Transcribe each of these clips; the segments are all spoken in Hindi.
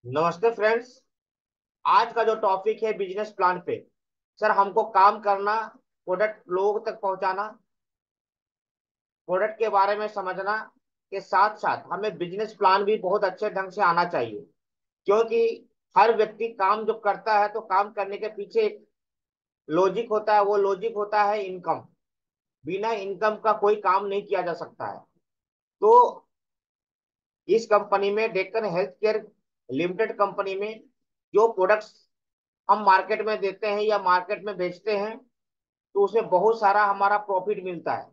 नमस्ते फ्रेंड्स। आज का जो टॉपिक है बिजनेस प्लान पे। सर, हमको काम करना, प्रोडक्ट लोगों तक पहुंचाना, प्रोडक्ट के बारे में समझना के साथ साथ हमें बिजनेस प्लान भी बहुत अच्छे ढंग से आना चाहिए। क्योंकि हर व्यक्ति काम जो करता है तो काम करने के पीछे एक लॉजिक होता है। वो लॉजिक होता है इनकम। बिना इनकम का कोई काम नहीं किया जा सकता है। तो इस कंपनी में, Deccan health care limited company में, जो प्रोडक्ट्स हम मार्केट में देते हैं या मार्केट में बेचते हैं, तो उसमें बहुत सारा हमारा प्रॉफिट मिलता है।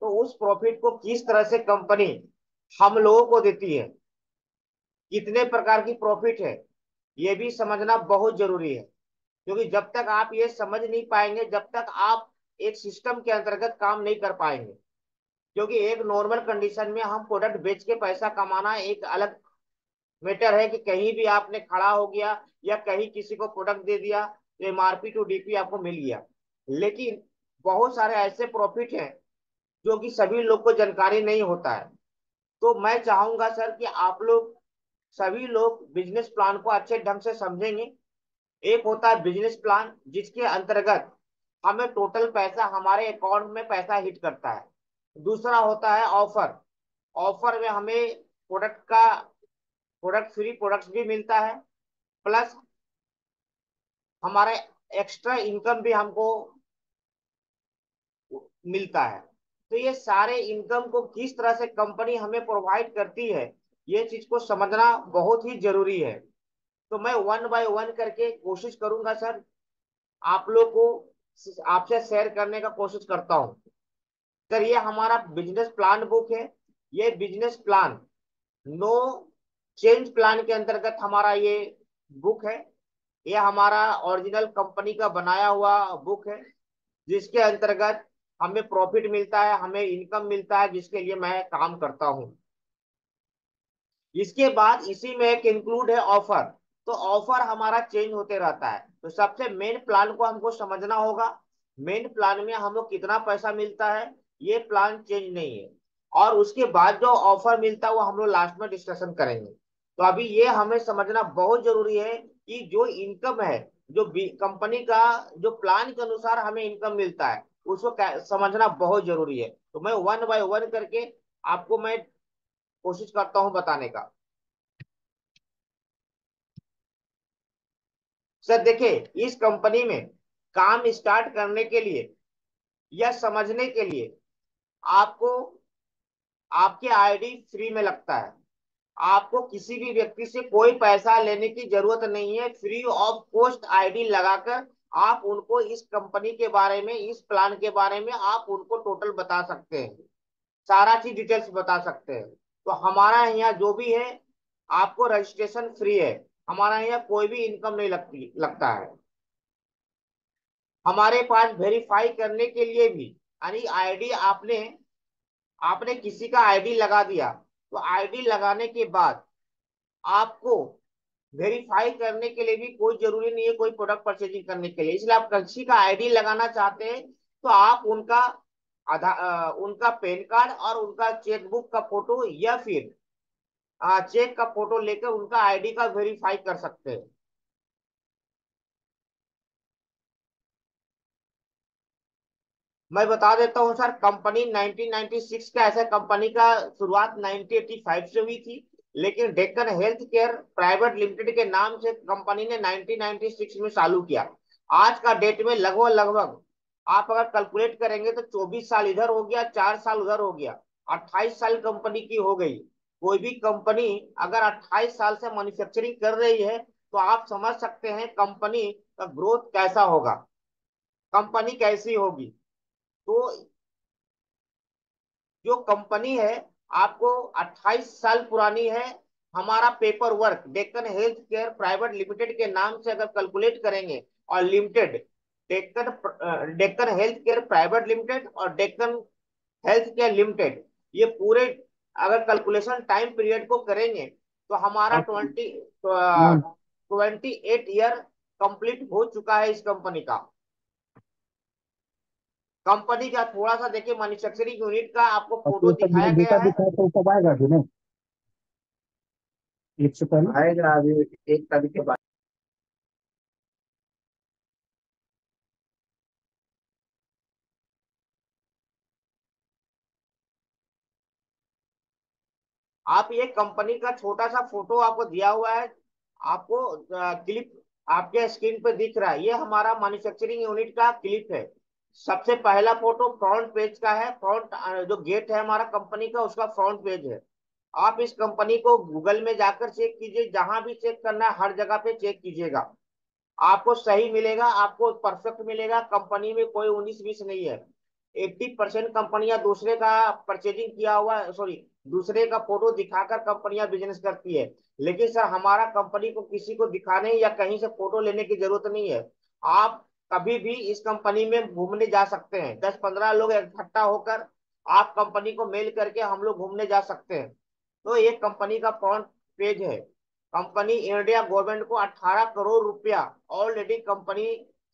तो उस प्रॉफिट को किस तरह से कंपनी हम लोगों को देती है, कितने प्रकार की प्रॉफिट है, ये भी समझना बहुत जरूरी है। क्योंकि जब तक आप ये समझ नहीं पाएंगे, जब तक आप एक सिस्टम के अंतर्गत काम नहीं कर पाएंगे। क्योंकि एक नॉर्मल कंडीशन में हम प्रोडक्ट बेच के पैसा कमाना एक अलग मैटर है कि कहीं भी आपने खड़ा हो गया या कहीं किसी को प्रोडक्ट दे दिया तो एमआरपी टू डीपी आपको मिल गया। लेकिन बहुत सारे ऐसे प्रॉफिट हैं जो कि सभी लोग को जानकारी नहीं होता है। तो मैं चाहूंगा सर कि आप लोग, सभी लोग बिजनेस प्लान को अच्छे ढंग से समझेंगे। एक होता है बिजनेस प्लान जिसके अंतर्गत हमें टोटल पैसा हमारे अकाउंट में पैसा हिट करता है। दूसरा होता है ऑफर। ऑफर में हमें प्रोडक्ट फ्री प्रोडक्ट्स भी मिलता है, प्लस हमारे एक्स्ट्रा इनकम भी हमको मिलता है। तो ये सारे इनकम को किस तरह से कंपनी हमें प्रोवाइड करती है, ये चीज को समझना बहुत ही जरूरी है। तो मैं वन बाय वन करके कोशिश करूंगा सर, आप लोग को आपसे शेयर करने का कोशिश करता हूँ। सर, ये हमारा बिजनेस प्लान बुक है। ये business plan no change plan के अंतर्गत हमारा ये बुक है। ये हमारा ओरिजिनल कंपनी का बनाया हुआ बुक है, जिसके अंतर्गत हमें प्रॉफिट मिलता है, हमें इनकम मिलता है, जिसके लिए मैं काम करता हूँ। इसके बाद इसी में एक इंक्लूड है ऑफर। तो ऑफर हमारा चेंज होते रहता है, तो सबसे मेन प्लान को हमको समझना होगा। मेन प्लान में हमको कितना पैसा मिलता है, ये प्लान चेंज नहीं है। और उसके बाद जो ऑफर मिलता है वो हम लोग लास्ट में डिस्कशन करेंगे। तो अभी ये हमें समझना बहुत जरूरी है कि जो इनकम है, जो कंपनी का जो प्लान के अनुसार हमें इनकम मिलता है, उसको समझना बहुत जरूरी है। तो मैं वन बाय वन करके आपको मैं कोशिश करता हूँ बताने का। सर देखिए, इस कंपनी में काम स्टार्ट करने के लिए या समझने के लिए आपको आपकी आईडी फ्री में लगता है। आपको किसी भी व्यक्ति से कोई पैसा लेने की जरूरत नहीं है। फ्री ऑफ कॉस्ट आईडी लगाकर आप उनको इस कंपनी के बारे में, इस प्लान के बारे में आप उनको टोटल बता सकते हैं। सारा चीज डिटेल्स बता सकते हैं। तो हमारा यहाँ जो भी है, आपको रजिस्ट्रेशन फ्री है। हमारा यहाँ कोई भी इनकम नहीं लगता है। हमारे पास वेरीफाई करने के लिए भी, यानी आईडी आपने आपने किसी का आईडी लगा दिया, तो आईडी लगाने के बाद आपको वेरीफाई करने के लिए भी कोई जरूरी नहीं है कोई प्रोडक्ट परचेजिंग करने के लिए। इसलिए आप किसी का आईडी लगाना चाहते हैं तो आप उनका उनका पैन कार्ड और उनका चेकबुक का फोटो या फिर चेक का फोटो लेकर उनका आईडी का वेरीफाई कर सकते हैं। मैं बता देता हूँ सर, कंपनी 1996 का, ऐसा कंपनी का शुरुआत 1985 से हुई थी। लेकिन Deccan health care private limited के नाम से कंपनी ने 1996 में चालू किया। आज का डेट में लगभग लगभग आप अगर कैलकुलेट करेंगे तो 24 साल इधर हो गया, 4 साल उधर हो गया, 28 साल कंपनी की हो गई। कोई भी कंपनी अगर 28 साल से मैन्युफैक्चरिंग कर रही है तो आप समझ सकते हैं कंपनी का ग्रोथ कैसा होगा, कंपनी कैसी होगी। तो जो कंपनी है आपको 28 साल पुरानी है। हमारा paper work Deccan health care private limited के नाम से अगर कैलकुलेट करेंगे, और limited, Deccan health care private limited और डेक्कन हेल्थ केयर लिमिटेड, ये पूरे अगर कैलकुलेशन टाइम पीरियड को करेंगे तो हमारा आप 28 ईयर कंप्लीट हो चुका है इस कंपनी का। कंपनी का थोड़ा सा देखिए, मैन्युफैक्चरिंग यूनिट का आपको आप फोटो ये सब दिखाया मुझे गया डेटा है। दिखाए तो सब आएगा कि नहीं? एक से पहले आएगा अभी, 1 तारीख के बाद। आप ये कंपनी का छोटा सा फोटो आपको दिया हुआ है, आपको क्लिप आपके स्क्रीन पे दिख रहा है, ये हमारा मैन्युफैक्चरिंग यूनिट का क्लिप है। सबसे पहला फोटो फ्रंट पेज का है, फ्रंट जो गेट है हमारा कंपनी का उसका फ्रंट पेज है। आप इस कंपनी को गूगल में जाकर चेक कीजिए, जहां भी चेक करना है हर जगह पे चेक कीजिएगा, आपको सही मिलेगा, आपको परफेक्ट मिलेगा। कंपनी में कोई 19-20 नहीं है। 80% कंपनियां दूसरे का परचेजिंग किया हुआ, सॉरी, दूसरे का फोटो दिखाकर कंपनियां बिजनेस करती है। लेकिन सर हमारा कंपनी को किसी को दिखाने या कहीं से फोटो लेने की जरूरत नहीं है। आप कभी भी इस कंपनी में घूमने जा सकते हैं, 10-15 लोग इकट्ठा होकर आप कंपनी को मेल करके हम लोग घूमने जा सकते हैं। तो ये कंपनी का फ्रंट पेज है। कंपनी इंडिया गवर्नमेंट को 18 करोड़ रुपया ऑलरेडी कंपनी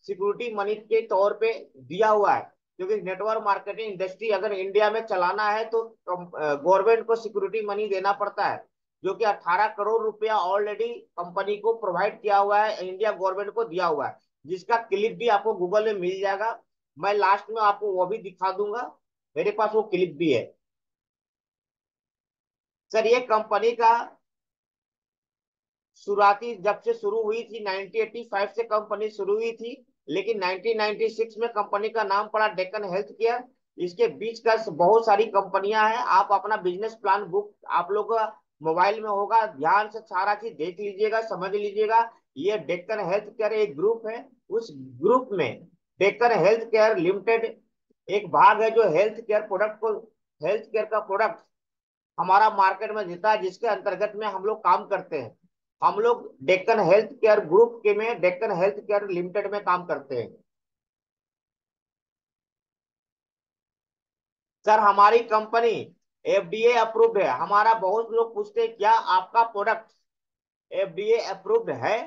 सिक्योरिटी मनी के तौर पे दिया हुआ है। क्योंकि नेटवर्क मार्केटिंग इंडस्ट्री अगर इंडिया में चलाना है तो गवर्नमेंट को सिक्योरिटी मनी देना पड़ता है, जो कि 18 करोड़ रुपया ऑलरेडी कंपनी को प्रोवाइड किया हुआ है, इंडिया गवर्नमेंट को दिया हुआ है, जिसका क्लिप भी आपको गूगल में मिल जाएगा। मैं लास्ट में आपको वो भी दिखा दूंगा, मेरे पास वो क्लिप भी है। सर ये कंपनी का शुरुआती जब से शुरू हुई थी 1985 से कंपनी शुरू हुई थी, लेकिन 1996 में कंपनी का नाम पड़ा डेक्कन हेल्थ केयर। इसके बीच का बहुत सारी कंपनियां हैं। आप अपना बिजनेस प्लान बुक आप लोग का मोबाइल में होगा, ध्यान से सारा चीज देख लीजिएगा, समझ लीजिएगा। ये डेक्कन हेल्थ केयर एक ग्रुप है, उस ग्रुप में डेक्कन हेल्थ केयर लिमिटेड एक भाग है, जो हेल्थ केयर प्रोडक्ट को, हेल्थ केयर का प्रोडक्ट हमारा मार्केट में देता है, जिसके अंतर्गत में हम लोग काम करते हैं। हम लोग डेक्कन हेल्थ केयर ग्रुप के में डेक्कन हेल्थ केयर लिमिटेड में काम करते हैं। सर हमारी कंपनी एफडीए अप्रूव्ड है। हमारा बहुत लोग पूछते हैं क्या आपका प्रोडक्ट एफडीए अप्रूव्ड है?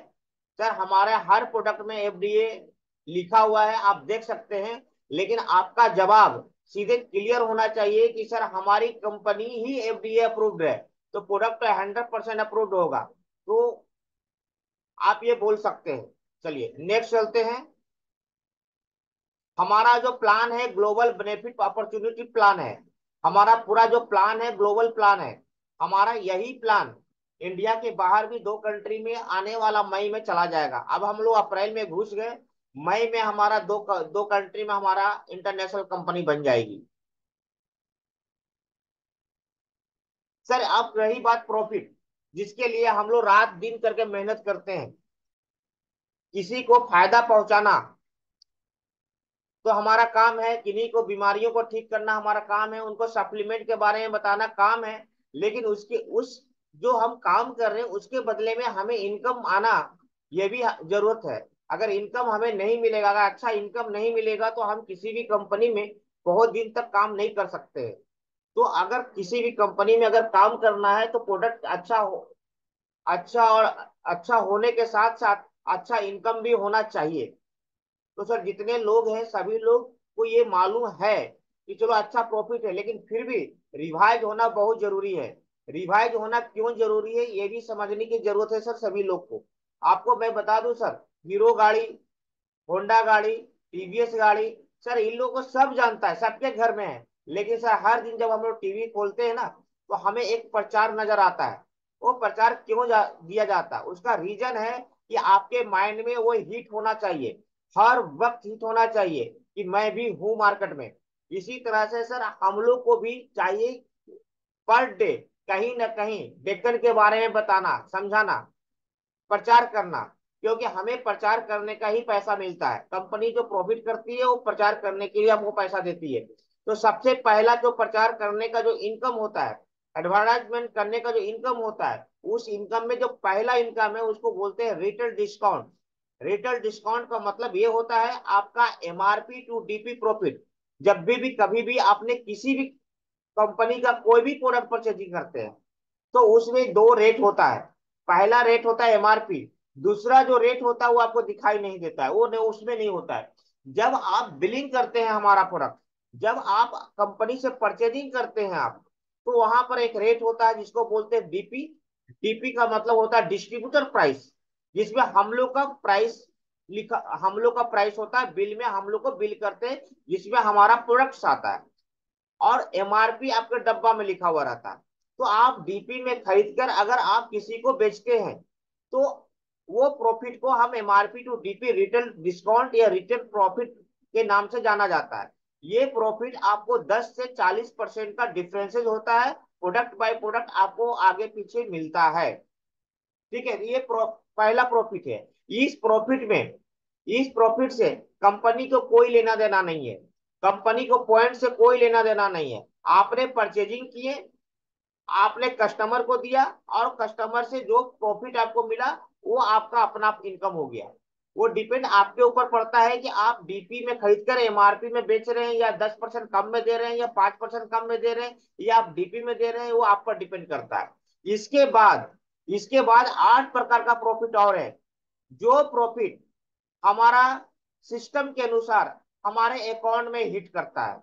सर हमारे हर प्रोडक्ट में एफडीए लिखा हुआ है, आप देख सकते हैं। लेकिन आपका जवाब सीधे क्लियर होना चाहिए कि सर हमारी कंपनी ही एफडीए अप्रूव्ड है, तो प्रोडक्ट 100% अप्रूव्ड होगा, तो आप ये बोल सकते हैं। चलिए नेक्स्ट चलते हैं। हमारा जो प्लान है ग्लोबल बेनिफिट अपॉर्चुनिटी प्लान है। हमारा पूरा जो प्लान है ग्लोबल प्लान है। हमारा यही प्लान इंडिया के बाहर भी 2 कंट्री में आने वाला मई में चला जाएगा। अब हम लोग अप्रैल में घुस गए, मई में हमारा दो कंट्री में हमारा इंटरनेशनल कंपनी बन जाएगी। सर अब रही बात प्रॉफिट, जिसके लिए हम लोग रात दिन करके मेहनत करते हैं, किसी को फायदा पहुंचाना तो हमारा काम है, किन्हीं को बीमारियों को ठीक करना हमारा काम है, उनको सप्लीमेंट के बारे में बताना काम है। लेकिन उसके उस जो हम काम कर रहे हैं उसके बदले में हमें इनकम आना ये भी जरूरत है। अगर इनकम हमें नहीं मिलेगा, अगर अच्छा इनकम नहीं मिलेगा, तो हम किसी भी कंपनी में बहुत दिन तक काम नहीं कर सकते हैं। तो अगर किसी भी कंपनी में अगर काम करना है तो प्रोडक्ट अच्छा हो, अच्छा और अच्छा होने के साथ साथ अच्छा इनकम भी होना चाहिए। तो सर जितने लोग हैं सभी लोग को ये मालूम है कि चलो अच्छा प्रॉफिट है, लेकिन फिर भी रिवाइज होना बहुत जरूरी है। रिवाइज होना क्यों जरूरी है ये भी समझने की जरूरत है सर सभी लोग को। आपको मैं बता दूं सर, हीरो गाड़ी, होंडा गाड़ी, टीवीएस गाड़ी, सर इन लोगों को सब जानता है, सबके घर में है। लेकिन सर हर दिन जब हम लोग टीवी खोलते हैं ना, तो हमें एक प्रचार नजर आता है। वो प्रचार क्यों दिया जाता है? उसका रीजन है कि आपके माइंड में वो हिट होना चाहिए, हर वक्त हिट होना चाहिए कि मैं भी हूं मार्केट में। इसी तरह से सर हम लोग को भी चाहिए पर डे कहीं ना कहीं डेक्कन के बारे में बताना, समझाना, प्रचार करना। क्योंकि हमें प्रचार करने का ही पैसा मिलता है, कंपनी जो प्रॉफिट करती है वो प्रचार करने के लिए हमको पैसा देती है। तो सबसे पहला जो प्रचार करने का जो इनकम होता है, एडवर्टाइजमेंट करने का जो इनकम होता है, उस इनकम में जो पहला इनकम है उसको बोलते हैं रिटेल डिस्काउंट। रिटेल डिस्काउंट का मतलब ये होता है आपका एमआरपी टू डीपी प्रॉफिट। जब भी कभी भी आपने किसी भी कंपनी का कोई भी प्रोडक्ट परचेजिंग करते हैं, तो उसमें 2 रेट होता है। पहला रेट होता है एमआरपी, दूसरा जो रेट होता है वो आपको दिखाई नहीं देता है, वो नहीं, उसमें नहीं होता है। जब आप बिलिंग करते हैं हमारा प्रोडक्ट, जब आप कंपनी से परचेजिंग करते हैं आप, तो वहां पर एक रेट होता है जिसको बोलते हैं डीपी। डीपी का मतलब होता है डिस्ट्रीब्यूटर प्राइस, जिसमें हम लोग का प्राइस लिखा, हम लोग का प्राइस होता है बिल में, हम लोग को बिल करते हैं जिसमें हमारा प्रोडक्ट्स आता है, और एमआरपी आपके डब्बा में लिखा हुआ रहता है। तो आप डीपी में खरीद कर अगर आप किसी को बेचते हैं तो वो प्रॉफिट को हम MRP to DP, retail discount या रिटेल प्रॉफिट के नाम से जाना जाता है। ये प्रॉफिट आपको 10 से 40% का डिफरेंसेस होता है, प्रोडक्ट बाय प्रोडक्ट आपको आगे पीछे मिलता है। ठीक है, ये पहला प्रॉफिट है। इस प्रॉफिट में, इस प्रॉफिट से कंपनी को कोई लेना देना नहीं है, कंपनी को पॉइंट से कोई लेना देना नहीं है। आपने परचेजिंग किए, आपने कस्टमर को दिया, और कस्टमर से जो प्रॉफिट आपको मिला वो आपका अपना इनकम हो गया। वो डिपेंड आपके ऊपर पड़ता है कि आप डीपी में खरीद कर एमआरपी में बेच रहे हैं, या 10% कम में दे रहे हैं, या 5% कम में दे रहे हैं, या आप डीपी में दे रहे हैं, वो आप पर डिपेंड करता है। इसके बाद, इसके बाद 8 प्रकार का प्रॉफिट और है। जो प्रॉफिट हमारा सिस्टम के अनुसार हमारे अकाउंट में हिट करता है,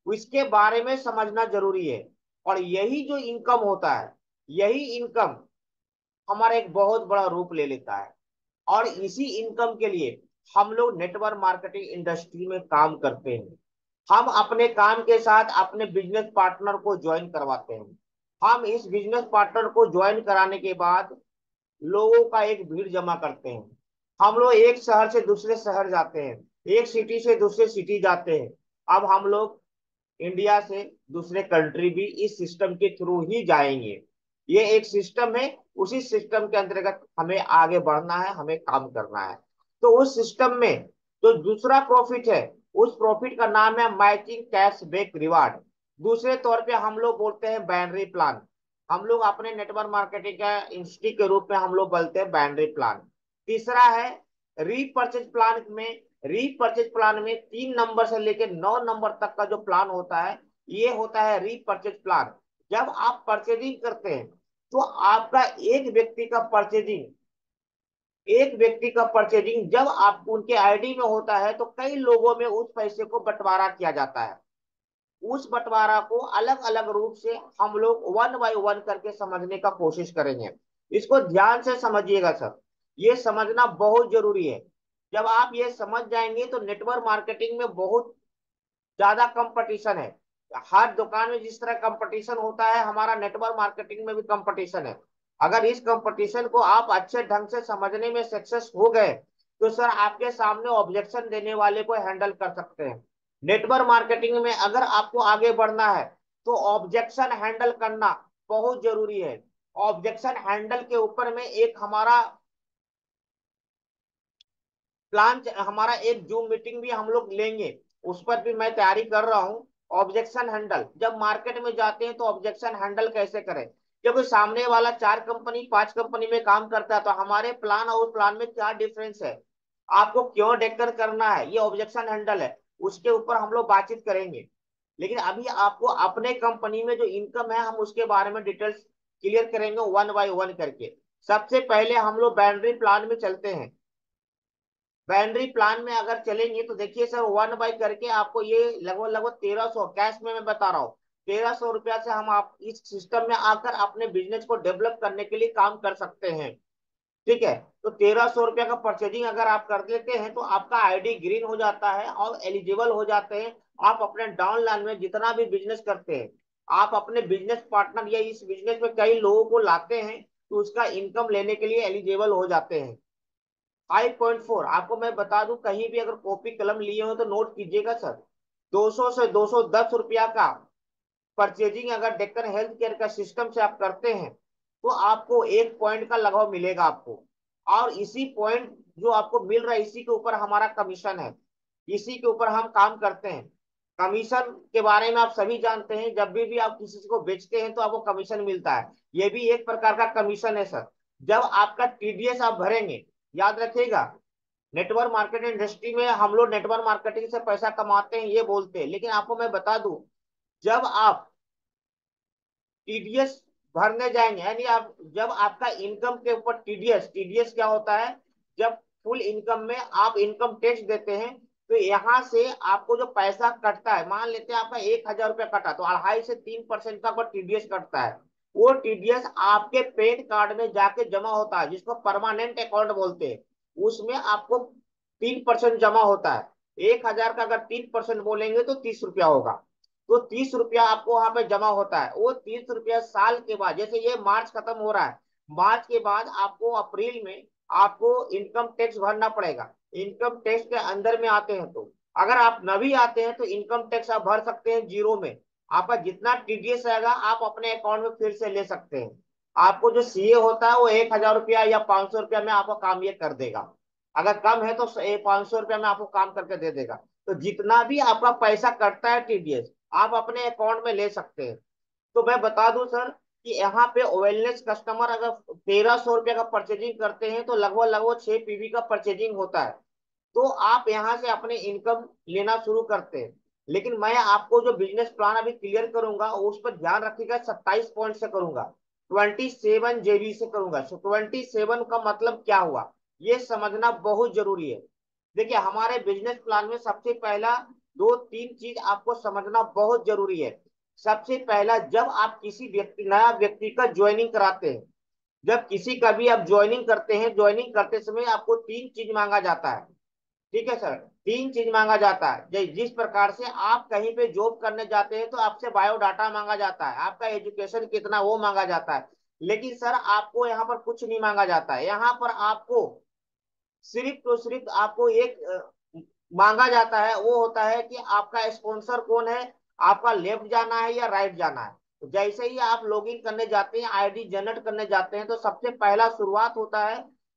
इसके बारे में समझना जरूरी है। और यही जो इनकम होता है, यही इनकम हमारा एक बहुत बड़ा रूप ले लेता है। और इसी इनकम के लिए हम लोग नेटवर्क मार्केटिंग इंडस्ट्री में काम करते हैं। हम अपने काम के साथ अपने बिजनेस पार्टनर को ज्वाइन करवाते हैं। हम इस बिजनेस पार्टनर को ज्वाइन कराने के बाद लोगों का एक भीड़ जमा करते हैं। हम लोग एक शहर से दूसरे शहर जाते हैं, एक सिटी से दूसरे सिटी जाते हैं। अब हम लोग इंडिया से दूसरे कंट्री भी इस सिस्टम के थ्रू ही जाएंगे। ये एक सिस्टम है, उसी सिस्टम के अंतर्गत हमें आगे बढ़ना है, हमें काम करना है। तो उस सिस्टम में जो दूसरा प्रॉफिट है, उस प्रॉफिट का नाम है मैचिंग कैशबैक रिवार्ड। दूसरे तौर पे हम लोग बोलते हैं बैनरी प्लान। हम लोग अपने नेटवर्क मार्केटिंग का इंस्टीट्यूट के रूप में हम लोग बोलते हैं बैनरी प्लान। तीसरा है रीपरचेज प्लान में। रीपरचेज प्लान में 3 नंबर से लेकर 9 नंबर तक का जो प्लान होता है, ये होता है रीपरचेज प्लान। जब आप परचेजिंग करते हैं तो आपका एक व्यक्ति का परचेजिंग, एक व्यक्ति का परचेजिंग जब आप उनके आईडी में होता है तो कई लोगों में उस पैसे को बंटवारा किया जाता है। उस बंटवारा को अलग अलग रूप से हम लोग वन बाय वन करके समझने का कोशिश करेंगे। इसको ध्यान से समझिएगा सर, ये समझना बहुत जरूरी है। जब आप ये समझ जाएंगे तो नेटवर्क मार्केटिंग में बहुत ज्यादा कंपटीशन है। हर दुकान में जिस तरह कंपटीशन होता है, हमारा नेटवर्क मार्केटिंग में भी कंपटीशन है। अगर इस कंपटीशन को आप अच्छे ढंग से समझने में सक्सेस हो गए तो सर आपके सामने ऑब्जेक्शन देने वाले को हैंडल कर सकते हैं। नेटवर्क मार्केटिंग में अगर आपको आगे बढ़ना है तो ऑब्जेक्शन हैंडल करना बहुत जरूरी है। ऑब्जेक्शन हैंडल के ऊपर में एक हमारा प्लान, हमारा एक जूम मीटिंग भी हम लोग लेंगे, उस पर भी मैं तैयारी कर रहा हूँ। ऑब्जेक्शन हैंडल, जब मार्केट में जाते हैं तो ऑब्जेक्शन हैंडल कैसे करें। जब सामने वाला 4 कंपनी 5 कंपनी में काम करता है तो हमारे प्लान और प्लान में क्या डिफरेंस है, आपको क्यों डेकर करना है, ये ऑब्जेक्शन हैंडल है। उसके ऊपर हम लोग बातचीत करेंगे। लेकिन अभी आपको अपने कंपनी में जो इनकम है हम उसके बारे में डिटेल्स क्लियर करेंगे वन बाय वन करके। सबसे पहले हम लोग बाउंड्री प्लान में चलते हैं। बाउंड्री प्लान में अगर चलेंगे तो देखिए सर, वन बाय करके आपको ये लगभग लगभग 1300 कैश में मैं बता रहा हूँ, 1300 रुपया से हम आप इस सिस्टम में आकर अपने बिजनेस को डेवलप करने के लिए काम कर सकते हैं। ठीक है, तो 1300 रुपया का परचेजिंग अगर आप कर लेते हैं तो आपका आईडी ग्रीन हो जाता है और एलिजिबल हो जाते हैं। आप अपने डाउनलाइन में जितना भी बिजनेस करते हैं, आप अपने बिजनेस पार्टनर या इस बिजनेस में कई लोगों को लाते हैं तो उसका इनकम लेने के लिए एलिजिबल हो जाते हैं। 5.4 आपको मैं बता दूं, कहीं भी अगर कॉपी कलम लिए हो तो नोट कीजिएगा सर। 200 से 210 रुपया का परचेजिंग अगर डेक्कन हेल्थ केयर का सिस्टम से आप करते हैं तो आपको 1 पॉइंट का लगाव मिलेगा आपको। और इसी पॉइंट जो आपको मिल रहा है, इसी के ऊपर हमारा कमीशन है, इसी के ऊपर हम काम करते हैं। कमीशन के बारे में आप सभी जानते हैं, जब भी आप किसी को बेचते हैं तो आपको कमीशन मिलता है। ये भी एक प्रकार का कमीशन है सर। जब आपका टीडीएस आप भरेंगे, याद रखिएगा, नेटवर्क मार्केटिंग इंडस्ट्री में हम लोग नेटवर्क मार्केटिंग से पैसा कमाते हैं ये बोलते हैं, लेकिन आपको मैं बता दूं, जब आप टीडीएस भरने जाएंगे, यानी आप जब आपका इनकम के ऊपर टीडीएस, टीडीएस क्या होता है, जब फुल इनकम में आप इनकम टैक्स देते हैं तो यहाँ से आपको जो पैसा कटता है, मान लेते हैं आपका 1000 रुपया कटा तो 2.5 से 3% का टीडीएस कटता है। वो टीडीएस आपके पैन कार्ड में जाके जमा होता है, जिसको परमानेंट अकाउंट बोलते हैं। उसमें आपको 3% जमा होता है। 1,000 का अगर 3% बोलेंगे तो 30 रुपया होगा। तो 30 रुपया आपको वहां पे जमा होता है। वो 30 रुपया साल के बाद, जैसे ये मार्च खत्म हो रहा है, मार्च के बाद आपको अप्रैल में आपको इनकम टैक्स भरना पड़ेगा। इनकम टैक्स के अंदर में आते हैं तो, अगर आप नवी आते हैं तो इनकम टैक्स आप भर सकते हैं जीरो में। आपका जितना टीडीएस रहेगा आप अपने अकाउंट में फिर से ले सकते हैं। आपको जो सीए होता है वो 1,000 रुपया या 500 रुपया में आपका काम ये कर देगा। अगर कम है तो 500 रुपया में आपको काम करके दे देगा। तो जितना भी आपका पैसा कटता है टीडीएस, आप अपने अकाउंट में ले सकते हैं। तो मैं बता दूं सर कि यहाँ पे वेलनेस कस्टमर अगर 1,300 रुपया का परचेजिंग करते हैं तो लगभग लगभग 6 पीवी का परचेजिंग होता है। तो आप यहाँ से अपने इनकम लेना शुरू करते हैं। लेकिन मैं आपको जो बिजनेस प्लान अभी क्लियर करूंगा उस पर ध्यान रखिएगा, 27 पॉइंट से करूंगा, 27 जेबी से करूंगा। 27 का मतलब क्या हुआ, ये समझना बहुत जरूरी है। देखिए हमारे बिजनेस प्लान में सबसे पहला दो तीन चीज आपको समझना बहुत जरूरी है। सबसे पहला, जब आप किसी व्यक्ति नया व्यक्ति का ज्वाइनिंग कराते हैं, जब किसी का भी आप ज्वाइनिंग करते हैं, ज्वाइनिंग करते समय आपको तीन चीज मांगा जाता है। ठीक है सर, तीन चीज मांगा जाता है। जिस प्रकार से आप कहीं पे जॉब करने जाते हैं तो आपसे बायोडाटा मांगा जाता है, आपका एजुकेशन कितना वो मांगा जाता है। लेकिन सर आपको यहाँ पर कुछ नहीं मांगा जाता है। यहाँ पर आपको सिर्फ तो सिर्फ आपको एक मांगा जाता है, वो होता है कि आपका स्पॉन्सर कौन है, आपका लेफ्ट जाना है या राइट जाना है। तो जैसे ही आप लॉगिन करने जाते हैं, आईडी जनरेट करने जाते हैं, तो सबसे पहला शुरुआत होता है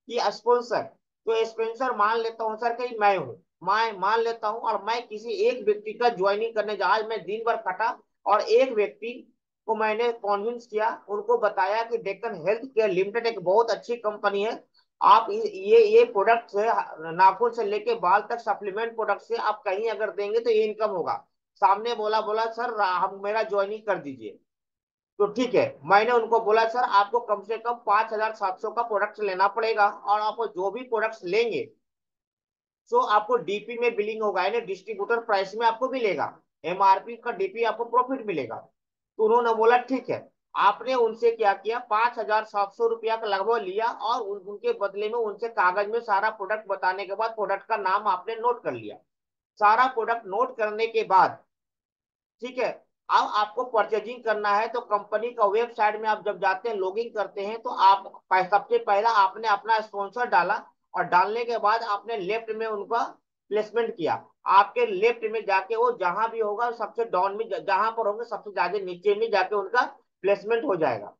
कि स्पॉन्सर। तो स्पॉन्सर मान लेता हूँ सर कि मैं हूँ, मैं मान लेता हूँ, और मैं किसी एक व्यक्ति का ज्वाइनिंग करने जा, आज मैं दिन भर खटा और एक व्यक्ति को मैंने कॉन्विंस किया, उनको बताया कि डेक्कन हेल्थ केयर लिमिटेड एक बहुत अच्छी कंपनी है। आप ये प्रोडक्ट है, नाखून से लेके बाल तक सप्लीमेंट प्रोडक्ट से आप कहीं अगर देंगे तो ये इनकम होगा। सामने बोला बोला सर हम मेरा ज्वाइनिंग कर दीजिए। तो ठीक है, मैंने उनको बोला सर आपको कम से कम 5,700 का प्रोडक्ट लेना पड़ेगा, और आप जो भी प्रोडक्ट्स लेंगे तो आपको डीपी में बिलिंग होगा, यानी डिस्ट्रीब्यूटर प्राइस में आपको मिलेगा। एमआरपी का डीपी आपको प्रॉफिट मिलेगा। तो उन्होंने बोला ठीक है। आपने उनसे क्या किया, 5,700 रुपया का लगभग लिया, और उनके बदले में उनसे कागज में सारा प्रोडक्ट बताने के बाद प्रोडक्ट का नाम आपने नोट कर लिया। सारा प्रोडक्ट नोट करने के बाद ठीक है, अब आपको परचेजिंग करना है तो कंपनी का वेबसाइट में आप जब जाते हैं, लॉगिन करते हैं, तो आप सबसे पहला आपने अपना स्पॉन्सर डाला, और डालने के बाद आपने लेफ्ट में उनका प्लेसमेंट किया। आपके लेफ्ट में जाके वो जहां भी होगा सबसे डाउन में, जहां पर होंगे सबसे ज्यादा नीचे में जाके उनका प्लेसमेंट हो जाएगा।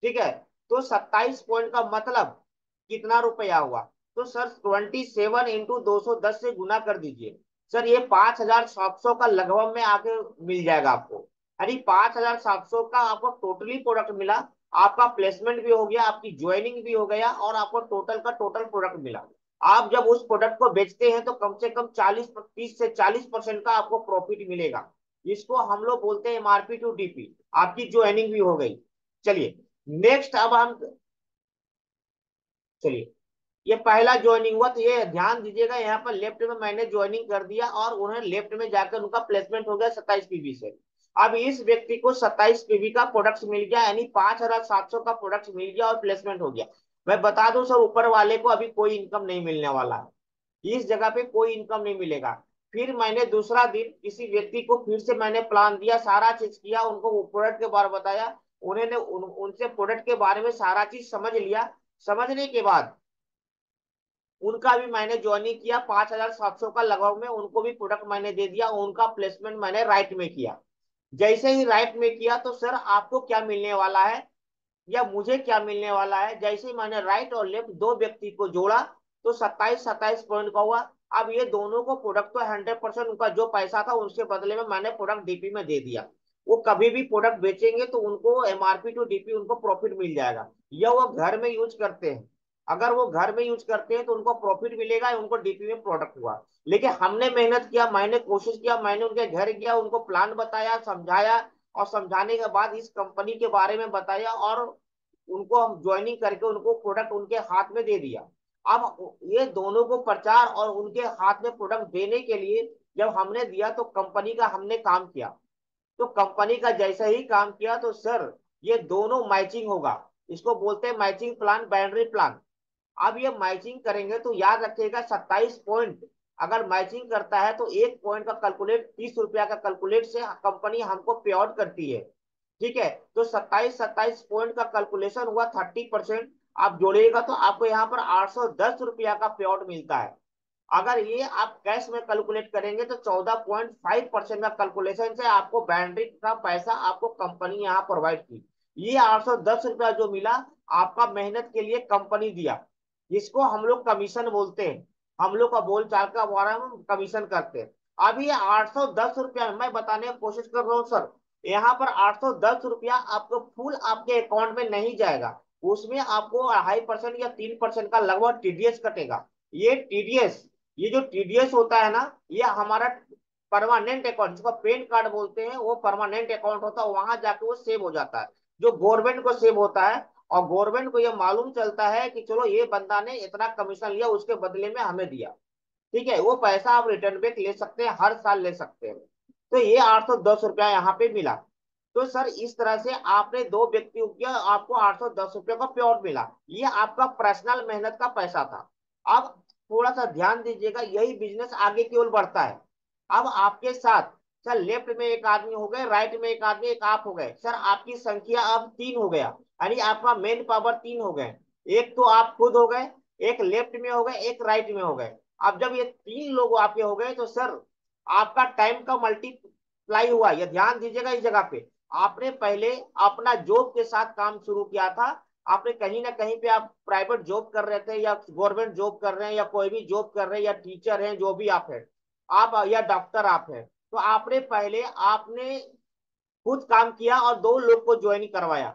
ठीक है। तो 27 पॉइंट का मतलब कितना रुपया हुआ, तो सर 27 × 210 से गुना कर दीजिए। सर ये 5,700 का लगभग में आके मिल जाएगा आपको। यानी 5,700 का आपको टोटली प्रोडक्ट मिला। आपका प्लेसमेंट भी हो गया, आपकी ज्वाइनिंग भी हो गया, और आपको टोटल का टोटल प्रोडक्ट मिला। आप जब उस प्रोडक्ट को बेचते हैं तो कम से कम 30 से 40% का आपको प्रॉफिट मिलेगा। इसको हम लोग बोलते हैं एमआरपी टू डीपी। आपकी ज्वाइनिंग भी हो गई। चलिए नेक्स्ट, अब हम चलिए, ये पहला ज्वाइनिंग हुआ, तो ये ध्यान दीजिएगा, यहाँ पर लेफ्ट में मैंने ज्वाइनिंग कर दिया और उन्हें लेफ्ट में जाकर उनका प्लेसमेंट हो गया 27 पीवी से। अब इस व्यक्ति को 27 पीवी का प्रोडक्ट मिल गया, यानी 5,700 का प्रोडक्ट मिल गया और प्लेसमेंट हो गया। मैं बता दूं सर, ऊपर वाले को अभी कोई इनकम नहीं मिलने वाला है, इस जगह पे कोई इनकम नहीं मिलेगा। फिर मैंने दूसरा दिन किसी व्यक्ति को फिर से मैंने प्लान दिया, सारा चीज किया, उनको प्रोडक्ट के बारे में बताया। उन्होंने उनसे प्रोडक्ट के बारे में सारा चीज समझ लिया। समझने के बाद उनका भी मैंने ज्वाइनिंग किया, 5,700 का लगभग में उनको भी प्रोडक्ट मैंने दे दिया, उनका प्लेसमेंट मैंने राइट में किया। जैसे ही राइट में किया तो सर आपको क्या मिलने वाला है, या मुझे क्या मिलने वाला है, जैसे ही मैंने राइट और लेफ्ट दो व्यक्ति को जोड़ा तो 27 पॉइंट का हुआ। अब ये दोनों को प्रोडक्ट तो 100% उनका जो पैसा था उसके बदले में मैंने प्रोडक्ट डीपी में दे दिया। वो कभी भी प्रोडक्ट बेचेंगे तो उनको एमआरपी टू डीपी उनको प्रॉफिट मिल जाएगा। या वो घर में यूज करते हैं, अगर वो घर में यूज करते हैं तो उनको प्रॉफिट मिलेगा, उनको डीपी में प्रोडक्ट हुआ। लेकिन हमने मेहनत किया, मैंने कोशिश किया, मैंने उनके घर गया, उनको प्लान बताया, समझाया, और समझाने के बाद इस कंपनी के बारे में बताया, और उनको हम ज्वाइनिंग करके उनको प्रोडक्ट उनके हाथ में दे दिया। अब ये दोनों को प्रचार और उनके हाथ में प्रोडक्ट देने के लिए जब हमने दिया तो कंपनी का हमने काम किया। तो कंपनी का जैसा ही काम किया तो सर ये दोनों मैचिंग होगा। इसको बोलते हैं मैचिंग प्लान, बाइनरी प्लान। अब ये मैचिंग करेंगे तो याद रखिएगा 27 पॉइंट अगर मैचिंग करता है तो 1 पॉइंट का कैलकुलेट, 30 रुपया का कैलकुलेट से कंपनी हमको पे आउट करती है। ठीक है, तो 27 पॉइंट का कैलकुलेशन हुआ, 30% आप जोड़िएगा तो आपको यहाँ पर 810 रुपया का पे आउट मिलता है। अगर ये आप कैश में कैलकुलेट करेंगे तो 14.5% का कैलकुलेशन से आपको बैटरी का पैसा आपको कंपनी यहाँ प्रोवाइड की। ये 810 रुपया जो मिला आपका मेहनत के लिए कंपनी दिया, इसको हम लोग कमीशन बोलते हैं। हम लोग का बोल चाल का बारे में कमीशन करते हैं। अब ये 810 रुपया मैं बताने की कोशिश कर रहा हूँ सर, यहाँ पर 810 रुपया आपको फुल आपके अकाउंट में नहीं जाएगा। उसमें आपको 2.5% या 3% का लगभग टीडीएस कटेगा। ये टीडीएस, ये जो टीडीएस होता है ना, ये हमारा परमानेंट अकाउंट, जिसको पेन कार्ड बोलते हैं, वो परमानेंट अकाउंट होता है, वहां जाके वो सेव हो जाता है, जो गवर्नमेंट को सेव होता है। और गवर्नमेंट को ये मालूम चलता है कि चलो ये बंदा ने इतना कमीशन लिया, उसके बदले में हमें दिया। ठीक है, वो पैसा आप रिटर्न बैक ले सकते हैं, हर साल ले सकते हैं। तो ये 810 रुपया यहाँ पे मिला। तो सर इस तरह से आपने दो व्यक्तियों किया, आपको 810 रुपये का पे आउट मिला। ये आपका पर्सनल मेहनत का पैसा था। अब थोड़ा सा ध्यान दीजिएगा, यही बिजनेस आगे की ओर बढ़ता है। अब आपके साथ सर लेफ्ट में एक आदमी हो गए, राइट में एक आदमी, एक आप हो गए, सर आपकी संख्या अब 3 हो गया, यानी आपका मेन पावर 3 हो गए। एक तो आप खुद हो गए, एक लेफ्ट में हो गए, एक राइट में हो गए। अब जब ये 3 लोग आपके हो गए तो सर आपका टाइम का मल्टीप्लाई हुआ। ये ध्यान दीजिएगा इस जगह पे। आपने पहले अपना जॉब के साथ काम शुरू किया था, आपने कहीं ना कहीं पे आप प्राइवेट जॉब कर रहे थे या गवर्नमेंट जॉब कर रहे हैं या कोई भी जॉब कर रहे हैं या टीचर हैं, जो भी आप हैं, आप या डॉक्टर आप हैं, तो आपने पहले आपने खुद काम किया और 2 लोग को ज्वाइन करवाया।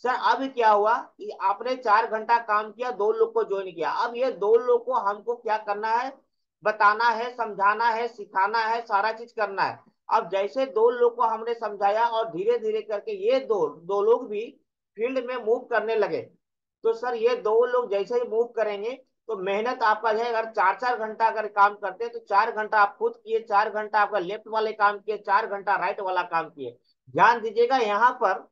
सर अब क्या हुआ कि आपने 4 घंटा काम किया, 2 लोग को ज्वाइन किया। अब ये 2 लोग को हमको क्या करना है, बताना है, समझाना है, सिखाना है, सारा चीज करना है। अब जैसे 2 लोग को हमने समझाया और धीरे धीरे करके ये दो दो लोग भी फील्ड में मूव करने लगे। तो सर ये 2 लोग जैसे ही मूव करेंगे तो मेहनत आपका जो है, अगर 4 4 घंटा अगर काम करते हैं तो 4 घंटा आप खुद किए, 4 घंटा आपका लेफ्ट वाले काम किए, 4 घंटा राइट वाला काम किए। ध्यान दीजिएगा यहाँ पर,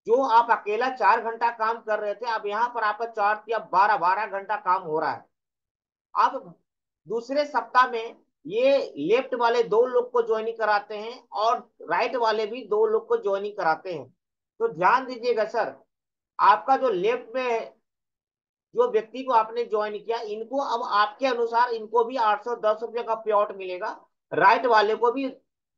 जो आप अकेला 4 घंटा काम कर रहे थे, अब यहाँ पर आपका 4 या 12 12 घंटा काम हो रहा है। अब दूसरे सप्ताह में ये लेफ्ट वाले 2 लोग को ज्वाइनिंग कराते हैं और राइट वाले भी 2 लोग को ज्वाइनिंग कराते हैं। तो ध्यान दीजिएगा सर, आपका जो लेफ्ट में जो व्यक्ति को आपने ज्वाइन किया, इनको अब आपके अनुसार इनको भी 810 रुपये का पे आउट मिलेगा। राइट वाले को भी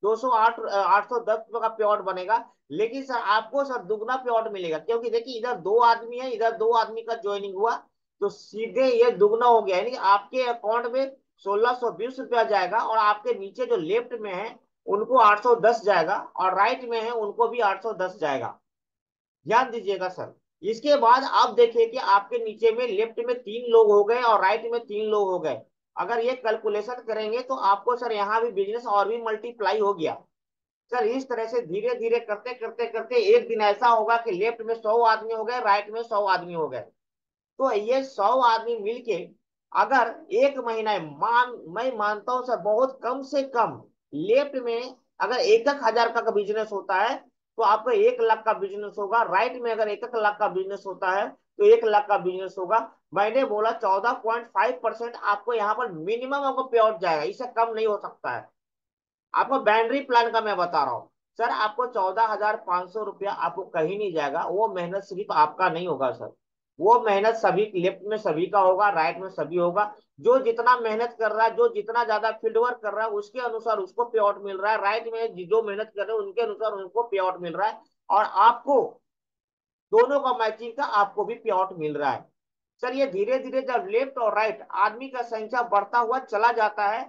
810 रुपये का पे आउट बनेगा। लेकिन सर आपको सर दुगना पे आउट मिलेगा, क्योंकि देखिए इधर 2 आदमी है, इधर 2 आदमी का ज्वाइनिंग हुआ, तो सीधे ये दुगना हो गया, यानी कि आपके अकाउंट में 1620 रुपया जाएगा और आपके नीचे जो लेफ्ट में है उनको 810 जाएगा और राइट में है उनको भी 810 जाएगा। ध्यान दीजिएगा सर। इसके बाद आप देखिए कि आपके नीचे में लेफ्ट में 3 लोग हो गए और राइट में 3 लोग हो गए। अगर ये कैलकुलेशन करेंगे तो आपको सर यहाँ भी बिजनेस और भी मल्टीप्लाई हो गया। सर इस तरह से धीरे धीरे करते करते करते एक दिन ऐसा होगा कि लेफ्ट में 100 आदमी हो गए, राइट में 100 आदमी हो गए। तो ये 100 आदमी मिलके अगर एक महीना मैं मानता हूं सर बहुत कम से कम लेफ्ट में अगर 1 1 हजार का बिजनेस होता है तो आपका 1 लाख का बिजनेस होगा। राइट में अगर 1 1 लाख का बिजनेस होता है तो 1 लाख का बिजनेस होगा। मैंने बोला 14.5% आपको यहाँ पर मिनिमम आपको पे आउट जाएगा, इससे कम नहीं हो सकता है। आपको बैटरी प्लान का मैं बता रहा हूँ सर, आपको 14,500 रुपया आपको कहीं नहीं जाएगा। वो मेहनत सिर्फ आपका नहीं होगा सर, वो मेहनत सभी लेफ्ट में सभी का होगा, राइट में सभी होगा। जो जितना मेहनत कर रहा है, जो जितना ज्यादा फील्ड वर्क कर रहा है उसके अनुसार उसको पे आउट मिल रहा है। राइट में जो मेहनत कर रहे हैं उनके अनुसार उनको पे आउट मिल रहा है। और आपको दोनों का मैचिंग का आपको भी पे आउट मिल रहा है। सर ये धीरे धीरे जब लेफ्ट और राइट आदमी का संख्या बढ़ता हुआ चला जाता है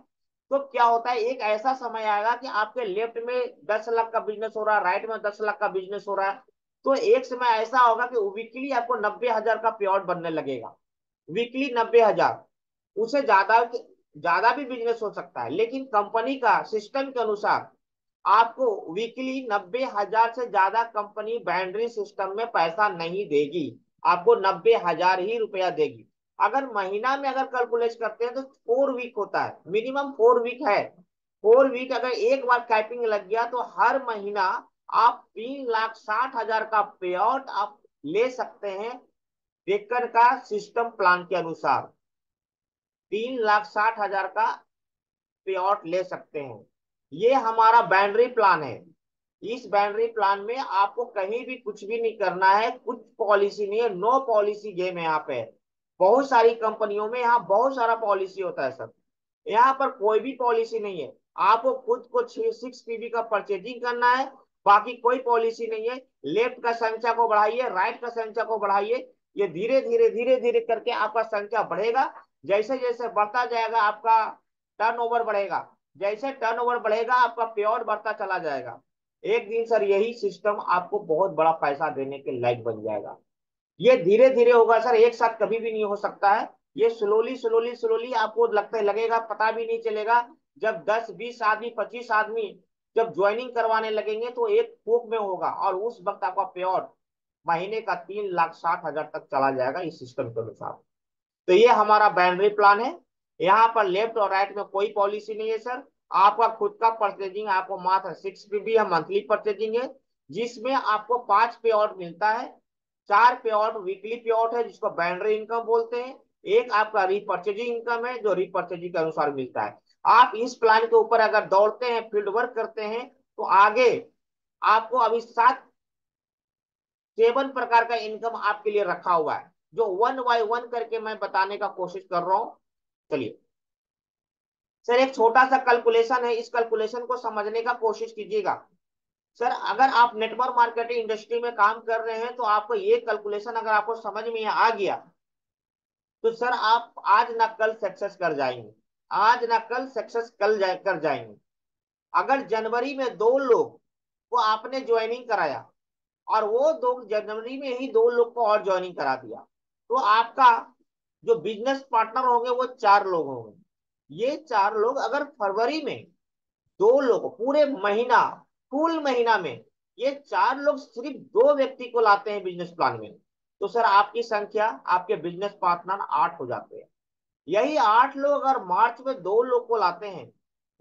तो क्या होता है, एक ऐसा समय आएगा कि आपके लेफ्ट में 10 लाख का बिजनेस हो रहा है, राइट में 10 लाख का बिजनेस हो रहा है। तो एक समय ऐसा होगा कि वीकली आपको 90 हजार का पे आउट बनने लगेगा। वीकली 90 हजार, उससे ज्यादा ज्यादा भी बिजनेस हो सकता है, लेकिन कंपनी का सिस्टम के अनुसार आपको वीकली 90 हजार से ज्यादा कंपनी बाउंड्री सिस्टम में पैसा नहीं देगी, आपको 90 हजार ही रुपया देगी। अगर महीना में अगर कैलकुलेट करते हैं तो 4 वीक होता है, मिनिमम 4 वीक है। 4 वीक अगर एक बार कैपिंग लग गया तो हर महीना आप 3,60,000 का पे आउट आप ले सकते हैं टेकर का सिस्टम प्लान के अनुसार। 3,60,000 का पे आउट ले सकते हैं। ये हमारा बाउंड्री प्लान है। इस बाउंड्री प्लान में आपको कहीं भी कुछ भी नहीं करना है, कुछ पॉलिसी नहीं है, नो पॉलिसी गेम है यहाँ पे। बहुत सारी कंपनियों में यहाँ बहुत सारा पॉलिसी होता है सर, यहाँ पर कोई भी पॉलिसी नहीं है। आपको खुद को 6 पीबी का परचेजिंग करना है, बाकी कोई पॉलिसी नहीं है। लेफ्ट का संख्या को बढ़ाइए, राइट का संख्या को बढ़ाइए, ये धीरे धीरे करके आपका संख्या बढ़ेगा। जैसे जैसे बढ़ता जाएगा आपका टर्नओवर बढ़ेगा, जैसे टर्नओवर बढ़ेगा आपका पेआउट बढ़ता चला जाएगा। एक दिन सर यही सिस्टम आपको बहुत बड़ा पैसा देने के लायक बन जाएगा। ये धीरे धीरे होगा सर, एक साथ कभी भी नहीं हो सकता है। ये स्लोली स्लोली स्लोली आपको लगता है, लगेगा पता भी नहीं चलेगा। जब 10 20 आदमी 25 आदमी जब ज्वाइनिंग करवाने लगेंगे तो एक फूक में होगा, और उस वक्त आपका पेआउट महीने का 3,60,000 तक चला जाएगा इस सिस्टम के अनुसार। तो ये हमारा बाउंड्री प्लान है। यहाँ पर लेफ्ट और राइट में कोई पॉलिसी नहीं है सर। आपका खुद का परचेजिंग आपको मात्र 6 पीबी है, मंथली परचेजिंग है, जिसमें आपको 5 पे आउट मिलता है। 4 पे आउट वीकली पे आउट है जिसको बाउंड्री इनकम बोलते हैं। एक आपका रिपर्चेजिंग इनकम है जो रिपर्चेजिंग के अनुसार मिलता है। आप इस प्लान के ऊपर अगर दौड़ते हैं, फील्ड वर्क करते हैं, तो आगे आपको अभी 7 7 प्रकार का इनकम आपके लिए रखा हुआ है, जो वन बाय वन करके मैं बताने का कोशिश कर रहा हूं। चलिए सर, एक छोटा सा कैलकुलेशन है, इस कैलकुलेशन को समझने का कोशिश कीजिएगा। सर अगर आप नेटवर्क मार्केटिंग इंडस्ट्री में काम कर रहे हैं तो आपको ये कैलकुलेशन अगर आपको समझ में आ गया तो सर आप आज ना कल सक्सेस कर जाएंगे। आज ना कल सक्सेस कर जाएंगे। अगर जनवरी में 2 लोग को आपने ज्वाइनिंग कराया, और वो 2 जनवरी में ही 2 लोग को और ज्वाइनिंग करा दिया, तो आपका जो बिजनेस पार्टनर होंगे वो 4 लोग होंगे। ये 4 लोग अगर फरवरी में 2 लोग पूरे महीना, फुल महीना में ये 4 लोग सिर्फ 2 व्यक्ति को लाते हैं बिजनेस प्लान में, तो सर आपकी संख्या, आपके बिजनेस पार्टनर 8 हो जाते हैं। यही 8 लोग अगर मार्च में 2 लोग को लाते हैं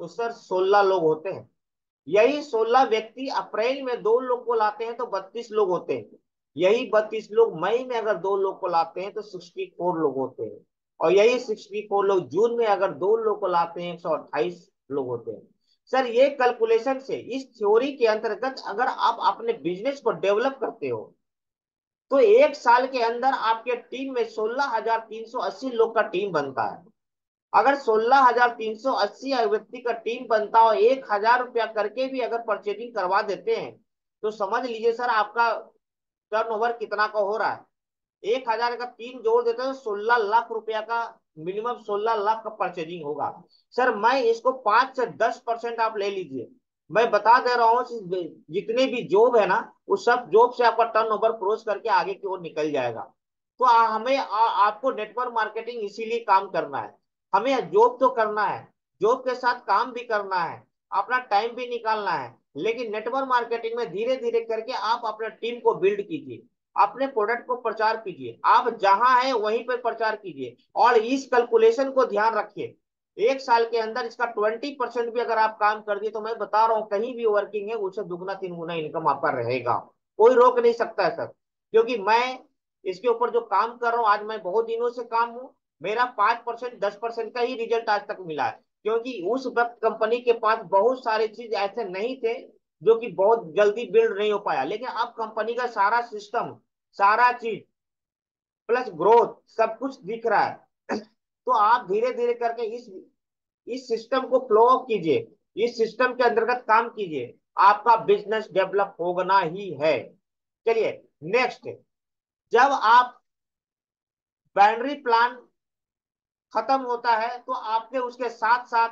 तो सर 16 लोग होते हैं। यही 16 व्यक्ति अप्रैल में 2 लोग को लाते हैं तो 32 लोग होते हैं। यही 32 लोग मई में अगर 2 लोग को लाते हैं तो 64 लोग होते हैं। और यही 64 लोग जून में अगर 2 लोग को लाते हैं 128 लोग होते हैं। सर ये कैलकुलेशन से, इस थ्योरी के अंतर्गत अगर आप अपने बिजनेस को डेवलप करते हो तो एक साल के अंदर आपके टीम में 16,380 लोग का टीम बनता है। अगर 16,380 व्यक्ति का टीम बनता हो, 1,000 रुपया करके भी अगर परचेजिंग करवा देते हैं, तो समझ लीजिए सर आपका टर्नओवर कितना का हो रहा है। 1,000 का 3 जोड़ देते हैं तो 16 लाख रुपया का, मिनिमम 16 लाख का परचेजिंग होगा। सर मैं इसको 5 से 10% आप ले लीजिए, मैं बता दे रहा हूँ, जितने भी जॉब है ना उस सब जॉब से आपका टर्नओवर क्रॉस करके आगे की ओर निकल जाएगा। तो आपको नेटवर्क मार्केटिंग इसीलिए काम करना है। हमें जॉब तो करना है, जॉब के साथ काम भी करना है, अपना टाइम भी निकालना है, लेकिन नेटवर्क मार्केटिंग में धीरे धीरे करके आप अपने टीम को बिल्ड कीजिए, अपने प्रोडक्ट को प्रचार कीजिए, आप जहां हैं वहीं पर प्रचार कीजिए। और इस कैलकुलेशन को ध्यान रखिए, एक साल के अंदर इसका 20% भी अगर आप काम कर दिए तो मैं बता रहा हूँ कहीं भी वर्किंग है उससे दुगना 3 गुना इनकम आपका रहेगा। कोई रोक नहीं सकता है सर, क्योंकि मैं इसके ऊपर जो काम कर रहा हूँ आज मैं बहुत दिनों से काम हूँ। मेरा 5% 10% का ही रिजल्ट आज तक मिला है, क्योंकि उस वक्त कंपनी के पास बहुत सारे चीज ऐसे नहीं थे जो कि बहुत जल्दी बिल्ड नहीं हो पाया, लेकिन अब कंपनी का सारा सिस्टम, सारा चीज प्लस ग्रोथ सब कुछ दिख रहा है। तो आप धीरे धीरे करके इस सिस्टम को फ्लो अप कीजिए, इस सिस्टम के अंतर्गत काम कीजिए, आपका बिजनेस डेवलप होना ही है। चलिए नेक्स्ट, जब आप बाउंड्री प्लान खत्म होता है तो आपके उसके साथ साथ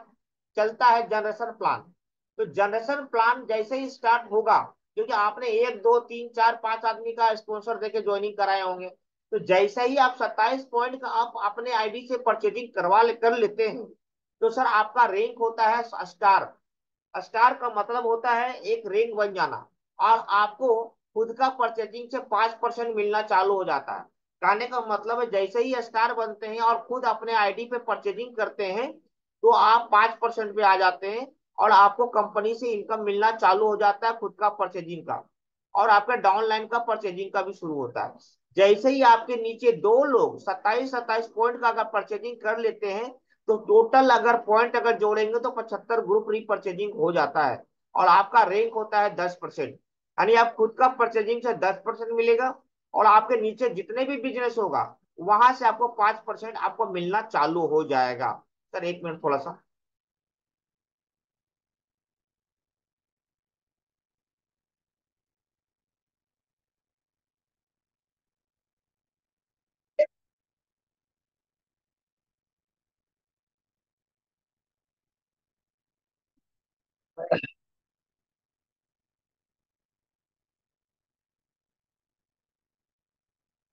चलता है जनरेशन प्लान। तो जनरेशन प्लान जैसे ही स्टार्ट होगा, क्योंकि आपने 1 2 3 4 5 आदमी का स्पॉन्सर देके ज्वाइनिंग कराए होंगे, तो जैसे ही आप 27 पॉइंट का आप अपने आईडी से परचेजिंग कर लेते हैं, तो सर आपका रैंक होता है स्टार। स्टार का मतलब होता है एक रैंक बन जाना, और आपको खुद का परचेजिंग से 5% मिलना चालू हो जाता है। कहने का मतलब है जैसे ही स्टार बनते हैं और खुद अपने आईडी पे परचेजिंग करते हैं तो आप 5% पे आ जाते हैं। और आपको कंपनी से इनकम मिलना चालू हो जाता है खुद का परचेजिंग का, और आपके डाउनलाइन का परचेजिंग का भी शुरू होता है। जैसे ही आपके नीचे दो लोग 27-27 पॉइंट का अगर परचेजिंग कर लेते हैं, तो टोटल अगर पॉइंट अगर जोड़ेंगे तो 75 ग्रुप रीपरचेजिंग हो जाता है, और आपका रैंक होता है 10%। यानी आप खुद का परचेजिंग से 10% मिलेगा, और आपके नीचे जितने भी बिजनेस होगा वहां से आपको 5% आपको मिलना चालू हो जाएगा। सर एक मिनट थोड़ा सा।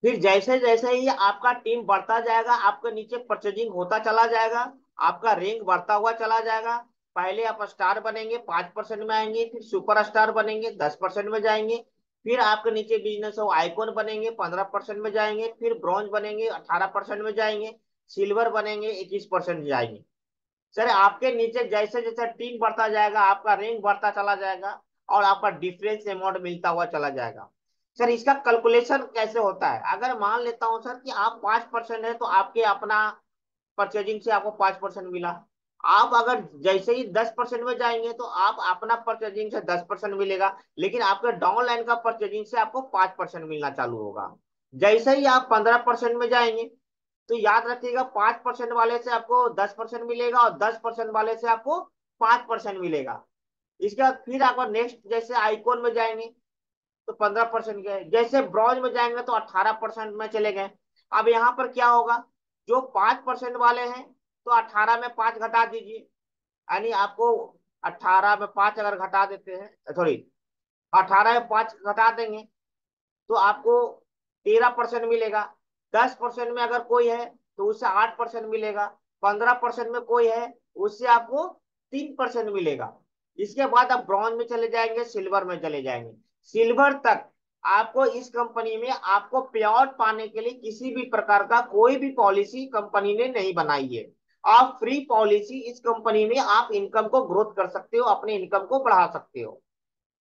फिर जैसे जैसे ही आपका टीम बढ़ता जाएगा, आपके नीचे परचेजिंग होता चला जाएगा, आपका रैंक बढ़ता हुआ चला जाएगा। पहले आप स्टार बनेंगे 5% में आएंगे, फिर सुपर स्टार बनेंगे 10% में जाएंगे, फिर आपके नीचे बिजनेस हो आइकॉन बनेंगे 15% में जाएंगे, फिर ब्रॉन्ज बनेंगे 18% में जाएंगे, सिल्वर बनेंगे 21% जाएंगे। सर आपके नीचे जैसे जैसे टीम बढ़ता जाएगा आपका रैंक बढ़ता चला जाएगा, और आपका डिफरेंस अमाउंट मिलता हुआ चला जाएगा। सर इसका कैलकुलेशन कैसे होता है, अगर मान लेता हूं सर कि आप 5% है तो आपके अपना परचेजिंग से आपको 5% मिला। आप अगर जैसे ही 10% में जाएंगे तो आप अपना परचेजिंग से 10% मिलेगा, लेकिन आपके डाउन लाइन का परचेजिंग से आपको 5% मिलना चालू होगा। जैसे ही आप 15% में जाएंगे, तो याद रखिएगा 5% वाले से आपको 10% मिलेगा, और 10% वाले से आपको 5% मिलेगा। इसके बाद फिर आपको नेक्स्ट जैसे आइकॉन में जाएंगे तो 15% गए, जैसे ब्रॉन्ज में जाएंगे तो 18% में चले गए। अब यहाँ पर क्या होगा, जो 5% वाले हैं तो 18 में 5 घटा दीजिए, यानी आपको 18 में 5 अगर घटा देते हैं, सॉरी 18 में 5 घटा देंगे तो आपको 13% मिलेगा। 10% में अगर कोई है तो उससे 8% मिलेगा। 15% में कोई है उससे आपको 3% मिलेगा। इसके बाद आप ब्रॉन्ज में चले जाएंगे, सिल्वर में चले जाएंगे। सिल्वर तक आपको इस कंपनी में आपको पे आउट पाने के लिए किसी भी प्रकार का कोई भी पॉलिसी कंपनी ने नहीं बनाई है। आप फ्री पॉलिसी इस कंपनी में आप इनकम को ग्रोथ कर सकते हो, अपने इनकम को बढ़ा सकते हो।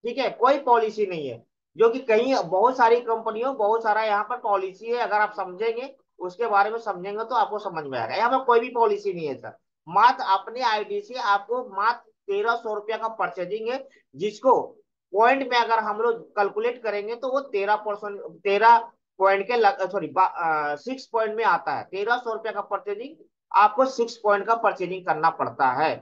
ठीक है, कोई पॉलिसी नहीं है, जो कि कहीं बहुत सारी कंपनियों बहुत सारा यहाँ पर पॉलिसी है, अगर आप समझेंगे उसके बारे में समझेंगे तो आपको समझ में आएगा। यहाँ पर कोई भी पॉलिसी नहीं है सर। मात्र अपने आईडी से आपको मात्र 1300 रुपया का परचेजिंग है, जिसको पॉइंट में अगर हम लोग कैलकुलेट करेंगे तो वो 13%, 13 पॉइंट के, सॉरी 6 पॉइंट में आता है। 1300 रुपया का परचेजिंग आपको 6 पॉइंट का परचेजिंग करना पड़ता है।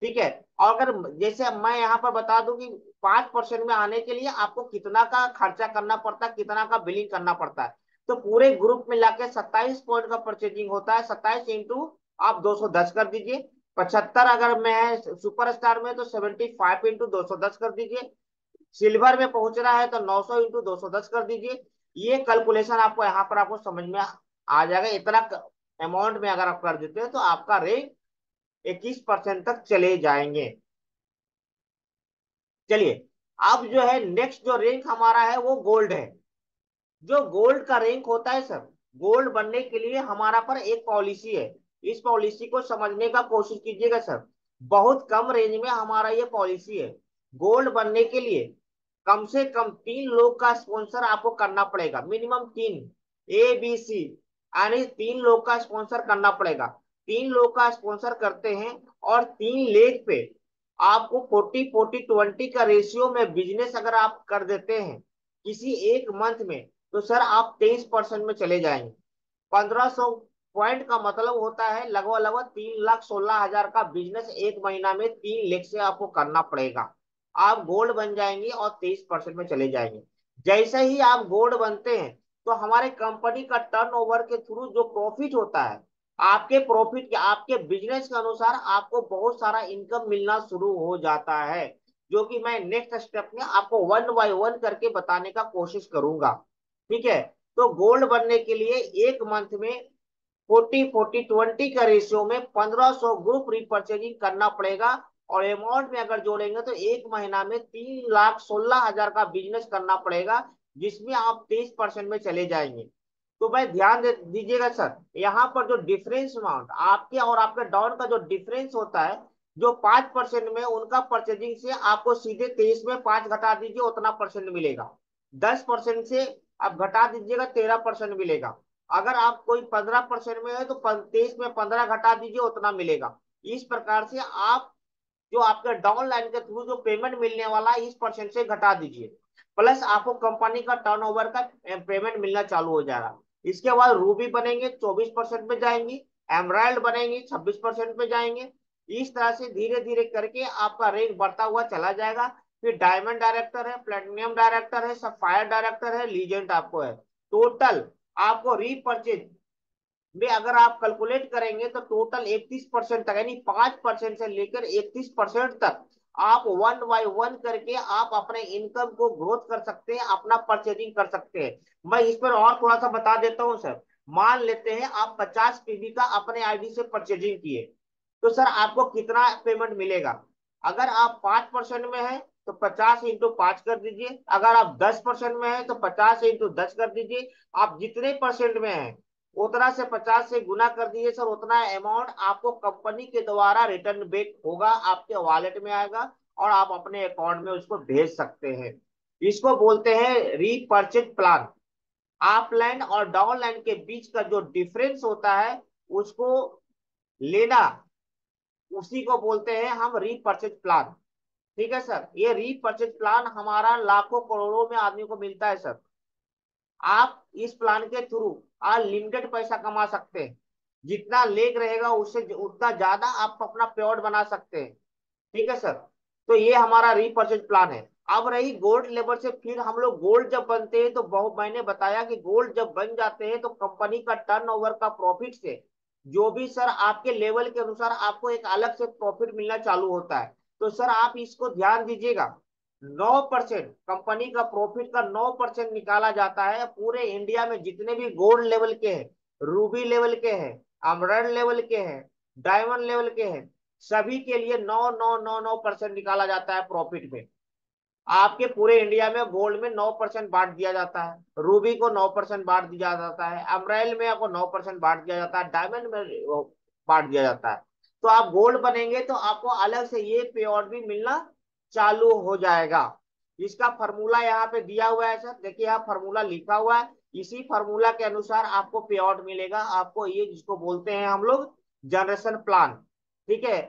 ठीक है। और अगर जैसे मैं यहाँ पर बता दूं कि 5% में आने के लिए आपको कितना का खर्चा करना पड़ता है, कितना का बिलिंग करना पड़ता है, तो पूरे ग्रुप मिला के 27 पॉइंट का परचेजिंग होता है। 27 इंटू आप 210 कर दीजिए। 75 अगर मैं है सुपर स्टार में तो 75 इंटू 210 कर दीजिए। सिल्वर में पहुंच रहा है तो 900 इंटू 210 कर दीजिए। ये कैलकुलेशन आपको यहाँ पर आपको समझ में आ जाएगा। इतना अमाउंट में अगर आप कर देते हैं तो आपका रैंक 21% तक चले जाएंगे। चलिए, अब जो है नेक्स्ट जो रैंक हमारा है वो गोल्ड है। जो गोल्ड का रैंक होता है सर, गोल्ड बनने के लिए हमारा पर एक पॉलिसी है। इस पॉलिसी को समझने का कोशिश कीजिएगा सर। बहुत कम रेंज में हमारा ये पॉलिसी है। गोल्ड बनने के लिए कम से कम 3 लोग का स्पॉन्सर आपको करना पड़ेगा, मिनिमम 3, ABC, यानी 3 लोग का स्पॉन्सर करना पड़ेगा। 3 लोग का स्पॉन्सर करते हैं, और 3 लेग पे आपको 40-40-20 का रेशियो में बिजनेस अगर आप कर देते हैं किसी एक मंथ में, तो सर आप 23% में चले जाएंगे। 1500 पॉइंट का मतलब होता है लगभग लगभग 3,16,000 का बिजनेस एक महीना में 3 लेग से आपको करना पड़ेगा। आप गोल्ड बन जाएंगे और 23% में चले जाएंगे। जैसे ही आप गोल्ड बनते हैं तो हमारे कंपनी का टर्नओवर के थ्रू जो प्रॉफिट होता है, आपके प्रॉफिट के आपके बिजनेस के अनुसार आपको बहुत सारा इनकम मिलना शुरू हो जाता है, जो कि मैं नेक्स्ट स्टेप में आपको 1 बाय 1 करके बताने का कोशिश करूंगा। ठीक है। तो गोल्ड बनने के लिए एक मंथ में 40-40-20 का रेशियो में 1500 ग्रुप रिपर्चेजिंग करना पड़ेगा, और अमाउंट में अगर जोड़ेंगे तो एक महीना में 3,16,000 का बिजनेस करना पड़ेगा, जिसमें आप 23% में चले जाएंगे। तो भाई ध्यान दीजिएगा सर, यहाँ पर जो डिफरेंस अमाउंट आपके और आपके डाउन का जो डिफरेंस होता है, जो 5% में उनका परचेजिंग से आपको सीधे 23 में 5 घटा दीजिए उतना परसेंट मिलेगा। 10% से आप घटा दीजिएगा 13% मिलेगा। अगर आप कोई 15% में है तो 23 में 15 घटा दीजिए उतना मिलेगा। इस प्रकार से आप जो आपके डाउन लाइन के थ्रू जो पेमेंट मिलने वाला है इस परसेंट से घटा दीजिए, प्लस आपको कंपनी का टर्नओवर का पेमेंट मिलना चालू हो जाएगा। इसके बाद रूबी बनेंगे 24% पे जाएंगी, एमराल्ड बनेंगी 26% पे जाएंगे। इस तरह से धीरे धीरे करके आपका रैंक बढ़ता हुआ चला जाएगा। फिर डायमंड डायरेक्टर है, प्लेटिनियम डायरेक्टर है, सफायर डायरेक्टर है, लीजेंड आपको है। टोटल आपको रीपर्चेज में अगर आप कैलकुलेट करेंगे तो टोटल 31% तक, यानी 5% से लेकर 31% तक आप वन बाय वन करके आप अपने इनकम को ग्रोथ कर सकते हैं, अपना परचेजिंग कर सकते हैं। मैं इस पर और थोड़ा सा बता देता हूँ सर। मान लेते हैं आप 50 पीबी का अपने आईडी से परचेजिंग किए, तो सर आपको कितना पेमेंट मिलेगा? अगर आप 5% में है तो 50 × 5 कर दीजिए। अगर आप 10% में है तो 50 × 10 कर दीजिए। आप जितने परसेंट में है उतना से 50 से गुना कर दीजिए सर, उतना अमाउंट आपको कंपनी के द्वारा रिटर्न बैक होगा, आपके वॉलेट में आएगा और आप अपने अकाउंट में उसको भेज सकते हैं। इसको बोलते हैं रीपर्चेज प्लान। अपलाइन और डाउनलाइन के बीच का जो डिफरेंस होता है उसको लेना, उसी को बोलते हैं हम रीपर्चेज प्लान। ठीक है सर, ये रीपर्चेज प्लान हमारा लाखों करोड़ों में आदमी को मिलता है सर। आप इस प्लान के थ्रू अनलिमिटेड पैसा कमा सकते हैं। जितना लेग रहेगा उससे उतना ज्यादा आप अपना पेआउट बना सकते हैं। ठीक है सर, तो ये हमारा रीपर्चेज प्लान है। अब रही गोल्ड लेवल से, फिर हम लोग गोल्ड जब बनते हैं तो बहुत मैंने बताया कि गोल्ड जब बन जाते हैं तो कंपनी का टर्नओवर का प्रॉफिट से जो भी सर आपके लेवल के अनुसार आपको एक अलग से प्रॉफिट मिलना चालू होता है। तो सर आप इसको ध्यान दीजिएगा, 9% कंपनी का प्रॉफिट का 9% निकाला जाता है। पूरे इंडिया में जितने भी गोल्ड लेवल के हैं, रूबी लेवल के हैं, अमरल्ड लेवल के हैं, डायमंड लेवल के हैं, सभी के लिए 9 9 9 9% निकाला जाता है प्रॉफिट में। आपके पूरे इंडिया में गोल्ड में 9% बांट दिया जाता है, रूबी को 9% बांट दिया जाता है, अमराइल में आपको 9% बांट दिया जाता है, डायमंड में बांट दिया जाता है। तो आप गोल्ड बनेंगे तो आपको अलग से ये पे आउट भी मिलना चालू हो जाएगा। इसका फॉर्मूला यहाँ पे दिया हुआ है सर, देखिए यहाँ फॉर्मूला लिखा हुआ है। इसी फॉर्मूला के अनुसार आपको पे आउट मिलेगा। आपको ये जिसको बोलते हैं हम लोग जनरेशन प्लान। ठीक है,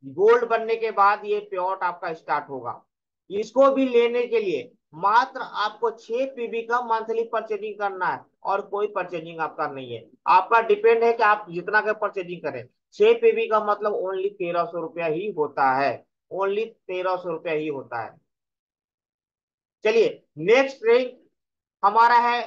गोल्ड बनने के बाद ये पे आउट आपका स्टार्ट होगा। इसको भी लेने के लिए मात्र आपको 6 पीबी का मंथली परचेजिंग करना है और कोई परचेजिंग आपका नहीं है। आपका डिपेंड है कि आप जितना का परचेजिंग करें। 6 पीबी का मतलब ओनली 1300 रुपया ही होता है, ओनली 1300 रुपया ही होता है। चलिए, नेक्स्ट रैंक हमारा है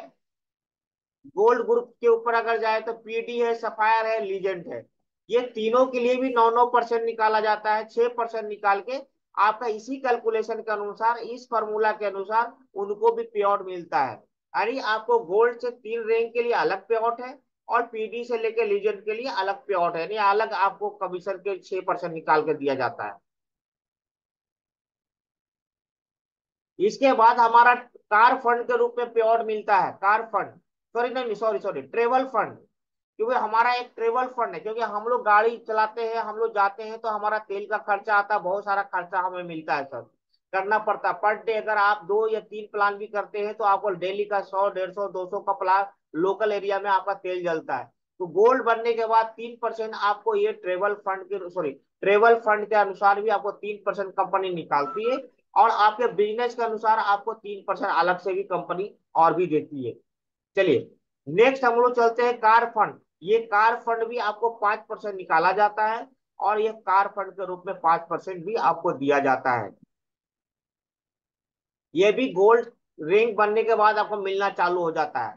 गोल्ड ग्रुप के ऊपर अगर जाए तो पीडी है, सफायर है, लीजेंड है। ये तीनों के लिए भी 9 9% निकाला जाता है। 6% निकाल के आपका इसी कैलकुलेशन के अनुसार, इस फॉर्मूला के अनुसार उनको भी पे आउट मिलता है। यानी आपको गोल्ड से 3 रैंक के लिए अलग पे आउट है और पीडी से लेकर लीजेंड के लिए अलग पे आउट है, यानी अलग आपको कमीशन के 6% निकाल के दिया जाता है। इसके बाद हमारा कार फंड के रूप में पे आउट मिलता है। कार फंड, सॉरी नहीं, सॉरी सॉरी, ट्रेवल फंड। क्योंकि हमारा एक ट्रेवल फंड है, क्योंकि हम लोग गाड़ी चलाते हैं, हम लोग जाते हैं तो हमारा तेल का खर्चा आता है, बहुत सारा खर्चा हमें मिलता है सर, करना पड़ता है पर डे। अगर आप 2 या 3 प्लान भी करते हैं तो आपको डेली का 100 150 200 का प्लान लोकल एरिया में आपका तेल जलता है। तो गोल्ड बनने के बाद 3% आपको ये ट्रेवल फंड के, सॉरी, ट्रेवल फंड के अनुसार भी आपको 3% कंपनी निकालती है। और आपके बिजनेस के अनुसार आपको 3% अलग से भी कंपनी और भी देती है। चलिए, नेक्स्ट हम लोग चलते हैं कार फंड। ये कार फंड भी आपको 5% निकाला जाता है और ये कार फंड के रूप में 5% भी आपको दिया जाता है। ये भी गोल्ड रैंक बनने के बाद आपको मिलना चालू हो जाता है।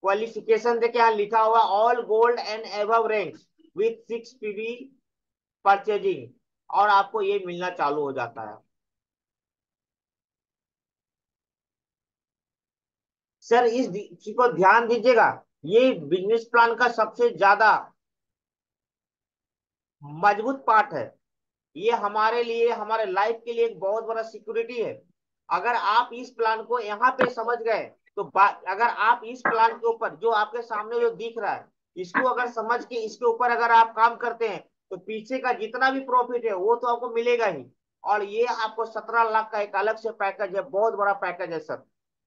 क्वालिफिकेशन देखिए यहाँ लिखा हुआ, all gold and above ranks with 6 PB purchasing, और आपको ये मिलना चालू हो जाता है। सर इस चीज को ध्यान दीजिएगा, ये बिजनेस प्लान का सबसे ज्यादा मजबूत पार्ट है। ये हमारे लिए, हमारे लाइफ के लिए एक बहुत बड़ा सिक्योरिटी है। अगर आप इस प्लान को यहाँ पे समझ गए तो अगर आप इस प्लान के ऊपर जो आपके सामने जो दिख रहा है इसको अगर समझ के इसके ऊपर अगर आप काम करते हैं तो पीछे का जितना भी प्रॉफिट है वो तो आपको मिलेगा ही। और ये आपको 17 लाख का एक अलग से पैकेज है, बहुत बड़ा पैकेज है सर।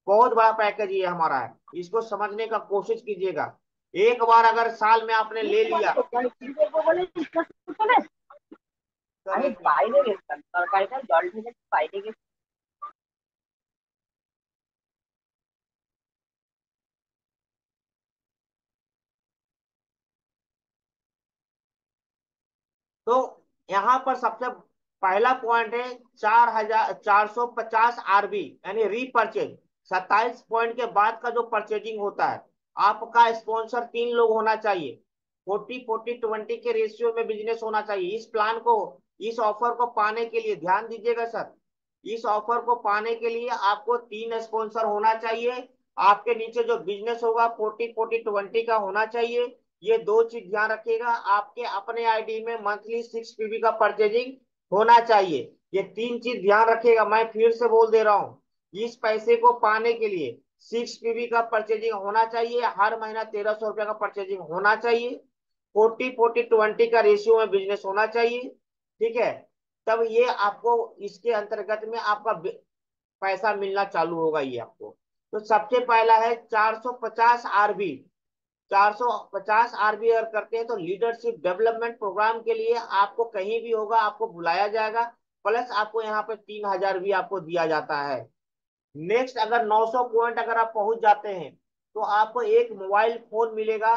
बहुत बड़ा पैकेज ये हमारा है, इसको समझने का कोशिश कीजिएगा। एक बार अगर साल में आपने ले लिया। सर আমি एक मिनट। বাইরে গেছিলাম, তরকারিটা জল ঢেলে বাইরে গেছি। तो यहाँ पर सबसे पहला पॉइंट है 4,450 आरबी, यानी रीपर्चेज। 27 पॉइंट के बाद का जो परचेजिंग होता है, आपका स्पॉन्सर 3 लोग होना चाहिए। 40-40-20 के रेशियो में बिजनेस होना चाहिए। इस प्लान को, इस ऑफर को पाने के लिए ध्यान दीजिएगा सर। इस ऑफर को पाने के लिए आपको 3 स्पॉन्सर होना चाहिए। आपके नीचे जो बिजनेस होगा 40-40-20 का होना चाहिए। ये दो चीज ध्यान रखिएगा। आपके अपने आईडी में मंथली 6 पीवी का परचेजिंग होना चाहिए। ये 3 चीज ध्यान रखिएगा। मैं फिर से बोल दे रहा हूँ, इस पैसे को पाने के लिए 6 पीवी का परचेजिंग होना चाहिए। हर महीना 1,300 रुपये का परचेजिंग होना चाहिए। 40-40-20 का रेशियो में बिजनेस होना चाहिए। ठीक है, तब ये आपको इसके अंतर्गत में आपका पैसा मिलना चालू होगा ये आपको। तो सबसे पहला है 450 आरबी। 450 आरबी अगर करते हैं तो लीडरशिप डेवलपमेंट प्रोग्राम के लिए आपको कहीं भी होगा आपको बुलाया जाएगा। प्लस आपको यहाँ पे 3,000 भी आपको दिया जाता है। नेक्स्ट, अगर 900 पॉइंट अगर आप पहुंच जाते हैं तो आपको एक मोबाइल फोन मिलेगा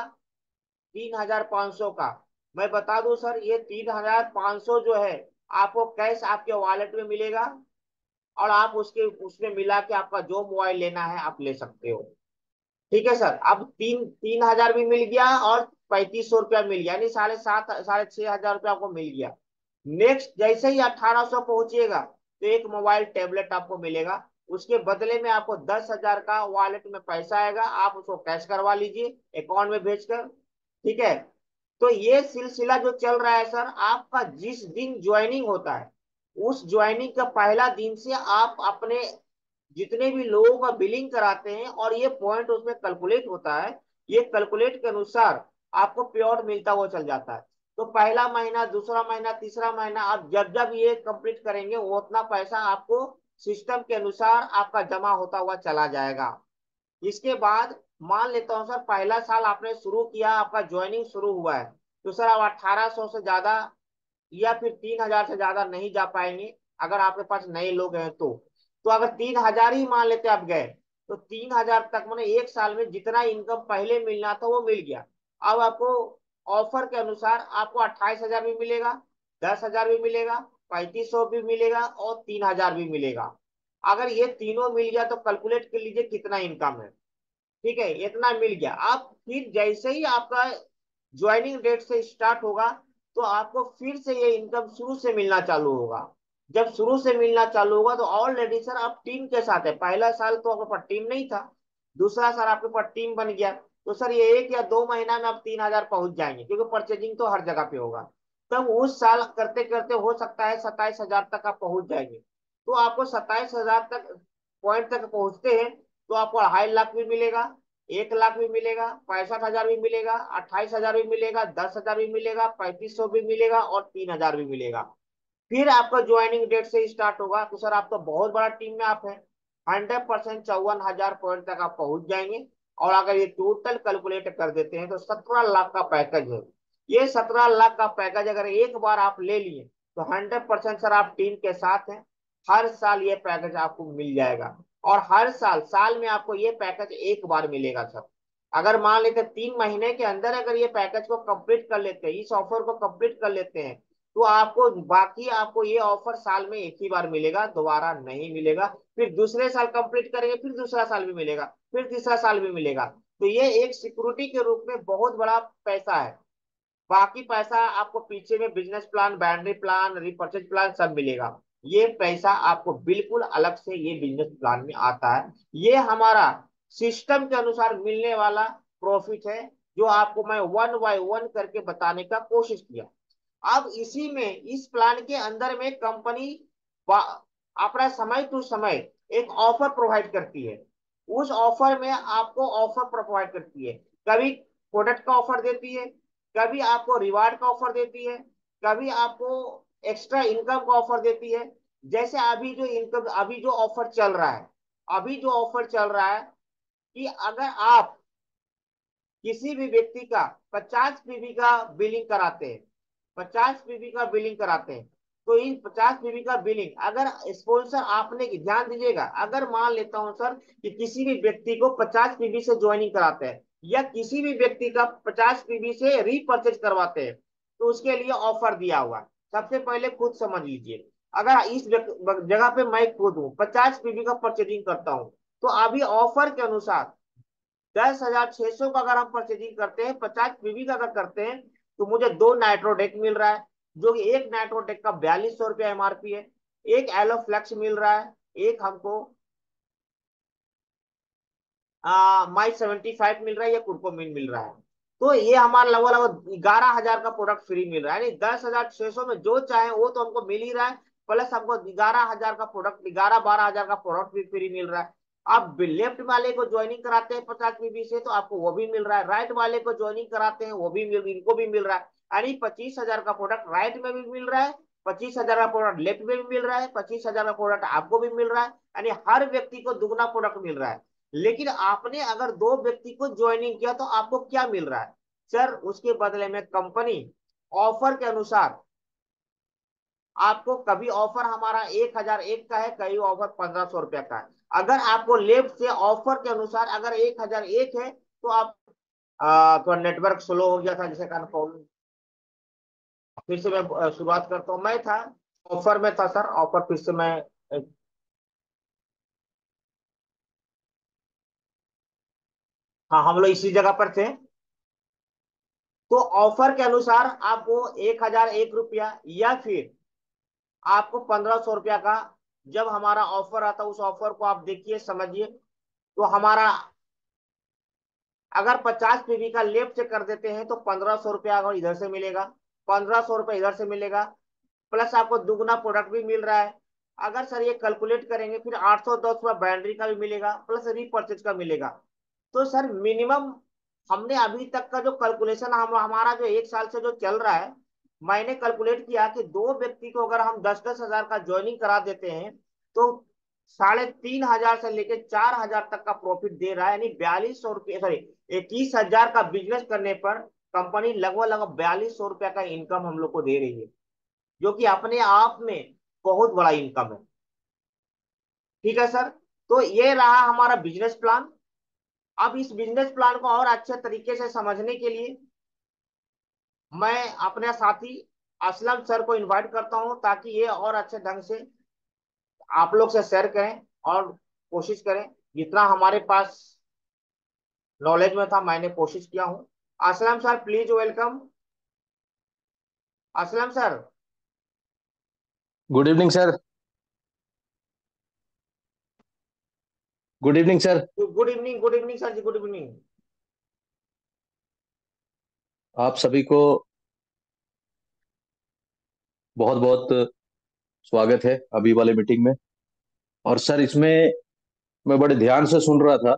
3,500 का। मैं बता दूं सर, ये 3,500 जो है आपको कैश आपके वॉलेट में मिलेगा। और आप उसके उसमें मिला के आपका जो मोबाइल लेना है आप ले सकते हो। ठीक है सर, अब 3,000 भी मिल गया और 3,500 रुपया मिल गया, यानी 7,500 6,500 रुपया आपको मिल गया। नेक्स्ट, जैसे ही 1,800 पहुंचिएगा तो एक मोबाइल टैबलेट आपको मिलेगा। उसके बदले में आपको 10,000 का वॉलेट में पैसा आएगा, आप उसको कैश करवा लीजिए अकाउंट में भेजकर। ठीक है, तो ये सिलसिला जो चल रहा है सर, आपका जिस दिन ज्वाइनिंग होता है उस ज्वाइनिंग का पहला दिन से आप अपने जितने भी लोगों का बिलिंग कराते हैं और ये पॉइंट उसमें कैलकुलेट होता है, ये कैलकुलेट के अनुसार आपको पेआउट मिलता हुआ चल जाता है। तो पहला महीना, दूसरा महीना, तीसरा महीना, आप जब जब ये कंप्लीट करेंगे वो उतना पैसा आपको सिस्टम के अनुसार आपका जमा होता हुआ चला जाएगा। इसके बाद मान लेता हूँ सर, पहला साल आपने शुरू किया, आपका ज्वाइनिंग शुरू हुआ है, तो सर आप 1,800 से ज्यादा या फिर 3,000 से ज्यादा नहीं जा पाएंगे अगर आपके पास नए लोग हैं तो अगर 3,000 ही मान लेते आप गए तो 3,000 तक मैंने एक साल में जितना इनकम पहले मिलना था वो मिल गया। अब आपको ऑफर के अनुसार आपको 28,000 भी मिलेगा, 10,000 भी मिलेगा, 3,500 भी मिलेगा और 3,000 भी मिलेगा। अगर ये तीनों मिल गया तो कैलकुलेट कर लीजिए कितना इनकम है। ठीक है, इतना मिल गया। आप फिर जैसे ही आपका ज्वाइनिंग डेट से स्टार्ट होगा तो आपको फिर से ये इनकम शुरू से मिलना चालू होगा। जब शुरू से मिलना चालू होगा तो ऑलरेडी सर आप टीम के साथ है। पहला साल तो आपके पास टीम नहीं था, दूसरा साल आपके पास टीम बन गया, तो सर ये 1 या 2 महीना में आप 3,000 पहुंच जाएंगे, क्योंकि परचेजिंग तो हर जगह पे होगा। तब उस साल करते करते हो सकता है 27,000 तक आप पहुंच जाएंगे। तो आपको 27,000 तक पॉइंट तक पहुंचते हैं तो आपको 2.5 लाख भी मिलेगा, 1 लाख भी मिलेगा, 65,000 भी मिलेगा, 28,000 भी मिलेगा, 10,000 भी मिलेगा, 3,500 भी मिलेगा और 3,000 भी मिलेगा। फिर आपका ज्वाइनिंग डेट से स्टार्ट होगा तो सर आप तो बहुत बड़ा टीम में आप हैं, 100% 54,000 पॉइंट तक आप पहुंच जाएंगे। और अगर ये टोटल कैलकुलेट कर देते हैं तो 17 लाख का पैकेज है। ये 17 लाख का पैकेज अगर एक बार आप ले लिए तो 100% सर आप टीम के साथ हैं। हर साल ये पैकेज आपको मिल जाएगा। और हर साल साल में आपको ये पैकेज एक बार मिलेगा सर। अगर मान लेते 3 महीने के अंदर अगर ये पैकेज को कंप्लीट कर लेते हैं, इस ऑफर को कंप्लीट कर लेते हैं, तो आपको बाकी आपको ये ऑफर साल में एक ही बार मिलेगा, दोबारा नहीं मिलेगा। फिर दूसरे साल कंप्लीट करेंगे, फिर दूसरा साल भी मिलेगा, फिर तीसरा साल भी मिलेगा। तो ये एक सिक्योरिटी के रूप में बहुत बड़ा पैसा है। बाकी पैसा आपको पीछे में business plan, boundary plan, repurchase plan सब मिलेगा। ये पैसा आपको बिल्कुल अलग से ये बिजनेस प्लान में आता है। ये हमारा सिस्टम के अनुसार मिलने वाला प्रॉफिट है, जो आपको मैं वन बाय वन करके बताने का कोशिश किया। अब इसी में इस प्लान के अंदर में कंपनी अपना समय टू समय एक ऑफर प्रोवाइड करती है। उस ऑफर में आपको ऑफर प्रोवाइड करती है, कभी प्रोडक्ट का ऑफर देती है, कभी आपको रिवार्ड का ऑफर देती है, कभी आपको एक्स्ट्रा इनकम का ऑफर देती है। जैसे अभी जो ऑफर चल रहा है, अभी जो ऑफर चल रहा है कि अगर आप किसी भी व्यक्ति का 50 पीबी का बिलिंग कराते हैं, 50 पीबी का बिलिंग कराते हैं, तो इन 50 पीबी का बिलिंग अगर स्पॉन्सर आपने, ध्यान दीजिएगा, अगर मान लेता हूं सर कि किसी भी व्यक्ति को 50 पीबी से ज्वाइनिंग कराते हैं या किसी भी व्यक्ति का 50 पीबी से रीपर्चेज करवाते हैं, तो उसके लिए ऑफर दिया हुआ है। सबसे पहले खुद समझ लीजिए, अगर इस जगह पे मैं खुद हूँ 50 पीबी का परचेजिंग करता हूँ, तो अभी ऑफर के अनुसार 10,600 का अगर हम परचेजिंग करते हैं, 50 पीबी का अगर करते हैं, तो मुझे दो नाइट्रोडेक मिल रहा है, जो कि एक नाइट्रोडेक का 4200 रुपया एमआरपी है। एक एलोफ्लेक्स मिल रहा है, एक हमको माई 75 मिल रहा है या कुर्कोमिन मिल रहा है। तो ये हमारा लगभग लगभग 11,000 का प्रोडक्ट फ्री मिल रहा है, यानी 10,600 में जो चाहे वो तो हमको मिल ही रहा है, प्लस हमको 11,000 का प्रोडक्ट, 11-12 हजार का प्रोडक्ट भी फ्री मिल रहा है। आप लेफ्ट वाले को ज्वाइनिंग कराते हैं 50 पीबी से, तो आपको वो भी मिल रहा है, राइट वाले को ज्वाइनिंग कराते हैं वो भी इनको भी मिल रहा है। यानी 25,000 का प्रोडक्ट राइट में भी मिल रहा है, 25,000 का प्रोडक्ट लेफ्ट में भी मिल रहा है, 25,000 का प्रोडक्ट आपको भी मिल रहा है, यानी हर व्यक्ति को दुगना प्रोडक्ट मिल रहा है। लेकिन आपने अगर दो व्यक्ति को ज्वाइनिंग किया तो आपको क्या मिल रहा है सर? उसके बदले में कंपनी ऑफर के अनुसार आपको, कभी ऑफर हमारा 1,001 का है, कई ऑफर 1,500 रुपया का है। अगर आपको लेफ्ट से ऑफर के अनुसार अगर 1,001 है, तो आप थोड़ा नेटवर्क स्लो हो गया था जिसके कारण प्रॉब्लम। फिर से मैं शुरुआत करता हूँ। मैं था ऑफर में था सर, ऑफर फिर से मैं हाँ, हम लोग इसी जगह पर थे। तो ऑफर के अनुसार आपको 1,001 रुपया या फिर आपको 1,500 रुपया का, जब हमारा ऑफर आता है उस ऑफर को आप देखिए समझिए। तो हमारा अगर 50 पीबी का लेफ्ट से कर देते हैं तो 1,500 रुपया अगर इधर से मिलेगा, 1,500 रुपया इधर से मिलेगा, प्लस आपको दुगना प्रोडक्ट भी मिल रहा है। अगर सर ये कैलकुलेट करेंगे फिर 810 रुपया बैटरी का भी मिलेगा, प्लस रीपर्चेज का मिलेगा। तो सर मिनिमम हमने अभी तक का जो कैलकुलेशन हमारा जो 1 साल से जो चल रहा है, मैंने कैलकुलेट किया कि दो व्यक्ति को अगर हम 10-10 हजार का ज्वाइनिंग करा देते हैं, तो 3,500 से लेकर 4,000 तक का प्रॉफिट दे रहा है। यानी 4,200 रुपये, सॉरी, 21,000 का बिजनेस करने पर कंपनी लगभग लगभग 4,200 रुपया का इनकम हम लोग को दे रही है, जो कि अपने आप में बहुत बड़ा इनकम है। ठीक है सर, तो ये रहा हमारा बिजनेस प्लान। अब इस बिजनेस प्लान को और अच्छे तरीके से समझने के लिए मैं अपने साथी असलम सर को इनवाइट करता हूं, ताकि ये और अच्छे ढंग से आप लोग से शेयर करें और कोशिश करें, जितना हमारे पास नॉलेज में था मैंने कोशिश किया हूं। Aslam sir please welcome. Aslam sir. Good evening sir. Good evening sir. Good evening, good evening sir ji, good evening. आप सभी को बहुत बहुत स्वागत है अभी वाले मीटिंग में। और सर इसमें मैं बड़े ध्यान से सुन रहा था,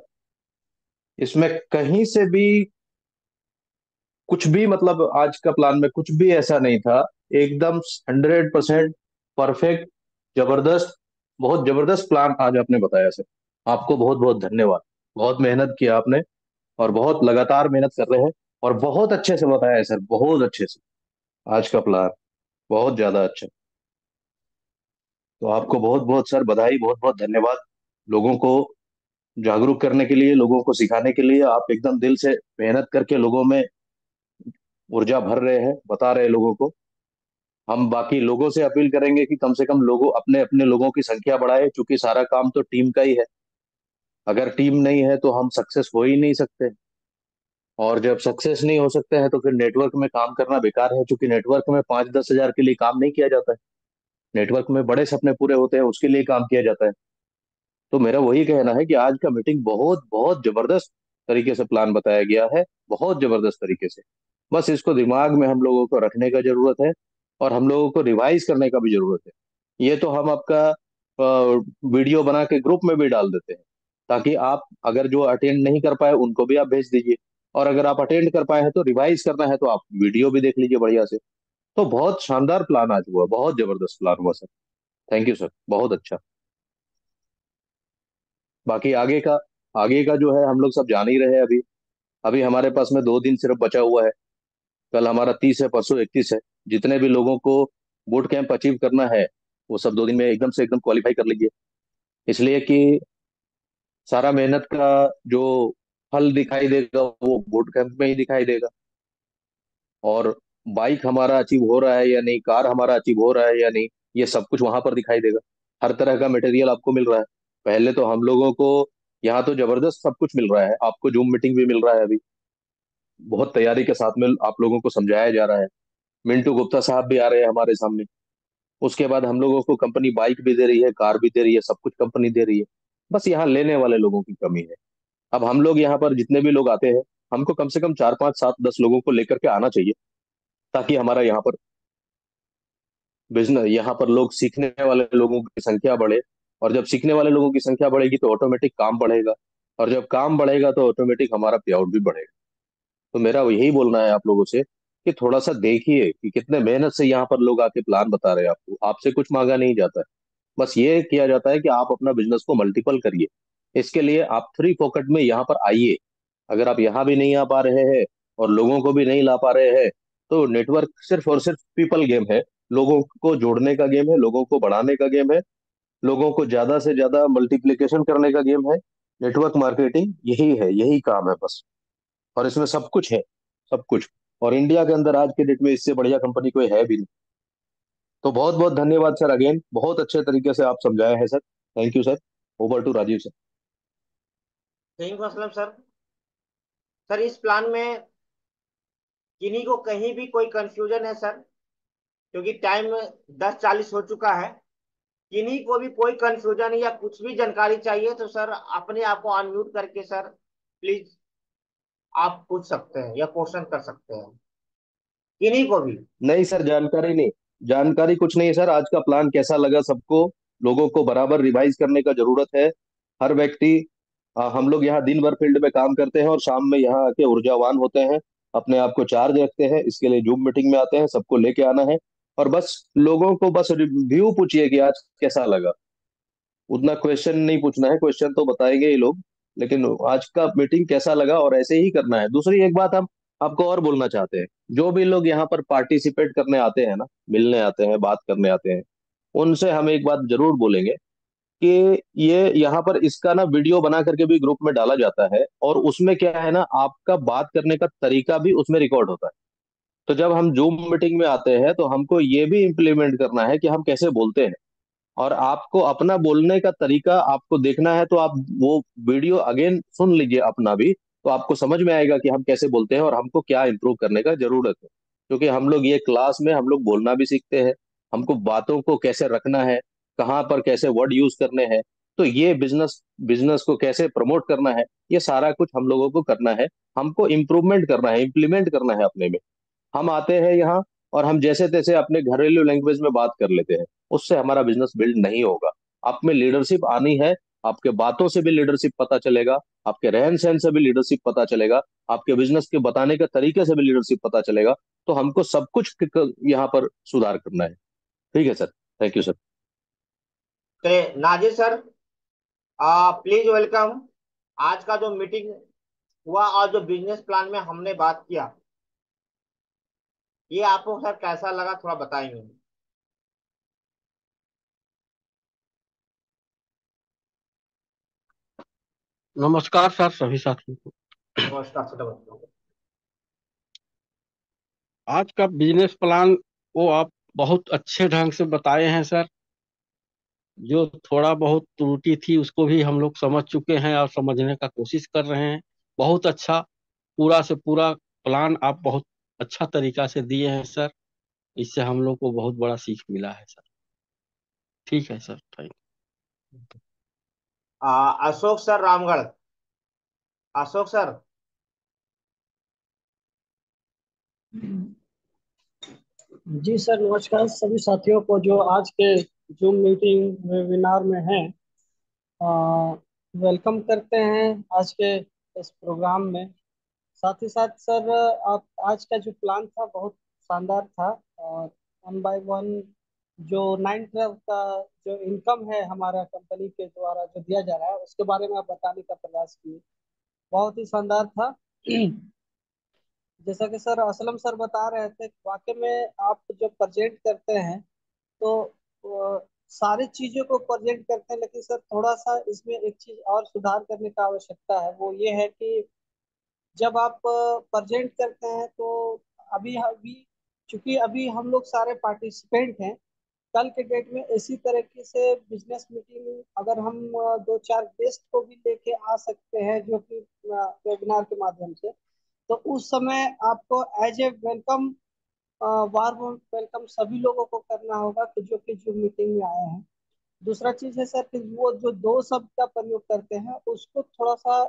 इसमें कहीं से भी कुछ भी मतलब आज का प्लान में कुछ भी ऐसा नहीं था। एकदम 100% परफेक्ट, जबरदस्त, बहुत जबरदस्त प्लान आज आपने बताया सर। आपको बहुत बहुत धन्यवाद। बहुत मेहनत किया आपने और बहुत लगातार मेहनत कर रहे हैं और बहुत अच्छे से बताया है सर, बहुत अच्छे से। आज का प्लान बहुत ज्यादा अच्छा। तो आपको बहुत बहुत सर बधाई, बहुत बहुत धन्यवाद। लोगों को जागरूक करने के लिए, लोगों को सिखाने के लिए आप एकदम दिल से मेहनत करके लोगों में ऊर्जा भर रहे हैं, बता रहे हैं लोगों को। हम बाकी लोगों से अपील करेंगे कि कम से कम लोगों अपने अपने लोगों की संख्या बढ़ाए, क्योंकि सारा काम तो टीम का ही है। अगर टीम नहीं है तो हम सक्सेस हो ही नहीं सकते। और जब सक्सेस नहीं हो सकते हैं तो फिर नेटवर्क में काम करना बेकार है, क्योंकि नेटवर्क में 5-10 हजार के लिए काम नहीं किया जाता है। नेटवर्क में बड़े सपने पूरे होते हैं, उसके लिए काम किया जाता है। तो मेरा वही कहना है कि आज का मीटिंग बहुत बहुत जबरदस्त तरीके से प्लान बताया गया है, बहुत जबरदस्त तरीके से। बस इसको दिमाग में हम लोगों को रखने का जरूरत है और हम लोगों को रिवाइज करने का भी जरूरत है। ये तो हम आपका वीडियो बना के ग्रुप में भी डाल देते हैं, ताकि आप अगर जो अटेंड नहीं कर पाए उनको भी आप भेज दीजिए। और अगर आप अटेंड कर पाए हैं तो रिवाइज करना है तो आप वीडियो भी देख लीजिए बढ़िया से। तो बहुत शानदार प्लान आज हुआ, बहुत जबरदस्त प्लान हुआ सर। थैंक यू सर, बहुत अच्छा। बाकी आगे का जो है हम लोग सब जान ही रहे हैं अभी। अभी हमारे पास में 2 दिन सिर्फ बचा हुआ है। कल हमारा 30 है, परसों 31 है। जितने भी लोगों को बूट कैंप अचीव करना है वो सब 2 दिन में एकदम से एकदम क्वालिफाई कर लीजिए। इसलिए कि सारा मेहनत का जो फल दिखाई देगा वो बूट कैंप में ही दिखाई देगा। और बाइक हमारा अचीव हो रहा है या नहीं, कार हमारा अचीव हो रहा है या नहीं, ये सब कुछ वहां पर दिखाई देगा। हर तरह का मटेरियल आपको मिल रहा है। पहले तो हम लोगों को यहाँ तो जबरदस्त सब कुछ मिल रहा है, आपको जूम मीटिंग भी मिल रहा है अभी। बहुत तैयारी के साथ में आप लोगों को समझाया जा रहा है। मिंटू गुप्ता साहब भी आ रहे हैं हमारे सामने। उसके बाद हम लोगों को कंपनी बाइक भी दे रही है, कार भी दे रही है, सब कुछ कंपनी दे रही है। बस यहाँ लेने वाले लोगों की कमी है। अब हम लोग यहाँ पर जितने भी लोग आते हैं, हमको कम से कम 4 5 7 10 लोगों को लेकर के आना चाहिए, ताकि हमारा यहाँ पर बिजनेस, यहाँ पर लोग सीखने वाले लोगों की संख्या बढ़े। और जब सीखने वाले लोगों की संख्या बढ़ेगी तो ऑटोमेटिक काम बढ़ेगा। और जब काम बढ़ेगा तो ऑटोमेटिक हमारा पे आउट भी बढ़ेगा। तो मेरा यही बोलना है आप लोगों से कि थोड़ा सा देखिए कि कितने मेहनत से यहाँ पर लोग आके प्लान बता रहे हैं आपको। आपसे कुछ मांगा नहीं जाता है। बस ये किया जाता है कि आप अपना बिजनेस को मल्टीपल करिए। इसके लिए आप फ्री पॉकेट में यहाँ पर आइए। अगर आप यहाँ भी नहीं आ पा रहे हैं और लोगों को भी नहीं ला पा रहे हैं, तो नेटवर्क सिर्फ और सिर्फ पीपल गेम है। लोगों को जोड़ने का गेम है, लोगों को बढ़ाने का गेम है, लोगों को ज्यादा से ज्यादा मल्टीप्लिकेशन करने का गेम है। नेटवर्क मार्केटिंग यही है, यही काम है बस। और इसमें सब कुछ है, सब कुछ। और इंडिया के अंदर आज के डेट में इससे बढ़िया कंपनी कोई है भी नहीं। तो बहुत बहुत धन्यवाद सर, अगेन बहुत अच्छे तरीके से आप समझाए हैं sir. Thank you sir. Over to Rajiv sir. Thank you Aslam sir. Sir इस प्लान में किन्हीं को कहीं भी कोई कंफ्यूजन है सर? क्योंकि टाइम 10:40 हो चुका है। किन्हीं को भी कोई कंफ्यूजन या कुछ भी जानकारी चाहिए तो सर अपने आप को अनम्यूट करके सर प्लीज आप पूछ सकते हैं या क्वेश्चन कर सकते हैं, किन्हीं को भी। नहीं सर, जानकारी नहीं। जानकारी कुछ नहीं है सर। आज का प्लान कैसा लगा सबको? लोगों को बराबर रिवाइज करने का जरूरत है। हर व्यक्ति हम लोग यहाँ दिन भर फील्ड में काम करते हैं और शाम में यहाँ आके ऊर्जावान होते हैं, अपने आप को चार्ज रखते हैं। इसके लिए जूम मीटिंग में आते हैं, सबको लेके आना है। और बस लोगों को बस रिव्यू पूछिए कि आज कैसा लगा। उतना क्वेश्चन नहीं पूछना है, क्वेश्चन तो बताएंगे ही लोग। लेकिन आज का मीटिंग कैसा लगा, और ऐसे ही करना है। दूसरी एक बात हम आपको और बोलना चाहते हैं। जो भी लोग यहाँ पर पार्टिसिपेट करने आते हैं ना, मिलने आते हैं, बात करने आते हैं, उनसे हम एक बात जरूर बोलेंगे कि ये यहाँ पर इसका ना वीडियो बना करके भी ग्रुप में डाला जाता है। और उसमें क्या है ना, आपका बात करने का तरीका भी उसमें रिकॉर्ड होता है। तो जब हम जूम मीटिंग में आते हैं तो हमको ये भी इम्प्लीमेंट करना है कि हम कैसे बोलते हैं। और आपको अपना बोलने का तरीका आपको देखना है, तो आप वो वीडियो अगेन सुन लीजिए अपना भी। तो आपको समझ में आएगा कि हम कैसे बोलते हैं और हमको क्या इंप्रूव करने का जरूरत है। क्योंकि हम लोग ये क्लास में हम लोग बोलना भी सीखते हैं। हमको बातों को कैसे रखना है, कहाँ पर कैसे वर्ड यूज करने हैं, तो ये बिजनेस बिजनेस को कैसे प्रमोट करना है, ये सारा कुछ हम लोगों को करना है। हमको इम्प्रूवमेंट करना है, इम्प्लीमेंट करना है अपने में। हम आते हैं यहाँ और हम जैसे तैसे अपने घरेलू लैंग्वेज में बात कर लेते हैं, उससे हमारा बिजनेस बिल्ड नहीं होगा। आप में लीडरशिप आनी है। आपके बातों से भी लीडरशिप पता चलेगा, आपके रहन सहन से भी लीडरशिप पता चलेगा, आपके बिजनेस के बताने के तरीके से भी लीडरशिप पता चलेगा। तो हमको सब कुछ यहाँ पर सुधार करना है। ठीक है सर। Thank you sir. तो नाजिर सर प्लीज वेलकम। आज का जो मीटिंग हुआ और जो बिजनेस प्लान में हमने बात किया, ये आपको सर कैसा लगा थोड़ा बताएंगे? नमस्कार सर सभी साथियों को। नमस्कार सर, नमस्कार। आज का बिजनेस प्लान वो आप बहुत अच्छे ढंग से बताए हैं सर। जो थोड़ा बहुत त्रुटि थी उसको भी हम लोग समझ चुके हैं और समझने का कोशिश कर रहे हैं। बहुत अच्छा, पूरा से पूरा प्लान आप बहुत अच्छा तरीका से दिए हैं सर। इससे हम लोग को बहुत बड़ा सीख मिला है सर। ठीक है sir, thank. Ashok sir Ramgarh. Ashok sir. जी सर, नमस्कार सभी साथियों को जो आज के जूम मीटिंग वेबिनार में हैं। वेलकम करते हैं आज के इस प्रोग्राम में। साथ ही साथ सर, आप आज का जो प्लान था बहुत शानदार था। और 1 बाय 1 जो 9 12 का जो इनकम है हमारा कंपनी के द्वारा जो दिया जा रहा है उसके बारे में आप बताने का प्रयास किए, बहुत ही शानदार था। जैसा कि सर असलम सर बता रहे थे, वाकई में आप जब प्रेजेंट करते हैं तो सारी चीजों को प्रेजेंट करते हैं, लेकिन सर थोड़ा सा इसमें एक चीज और सुधार करने का आवश्यकता है। वो ये है कि जब आप प्रेजेंट करते हैं तो अभी अभी चूंकि अभी हम लोग सारे पार्टिसिपेंट हैं, कल के डेट में इसी तरीके से बिजनेस मीटिंग अगर हम 2 4 गेस्ट को भी लेके आ सकते हैं जो कि वेबिनार के माध्यम से, तो उस समय आपको as a welcome warm welcome सभी लोगों को करना होगा कि जो कि जूम मीटिंग में आए हैं। दूसरा चीज है सर कि वो जो दो शब्द का प्रयोग करते हैं उसको थोड़ा सा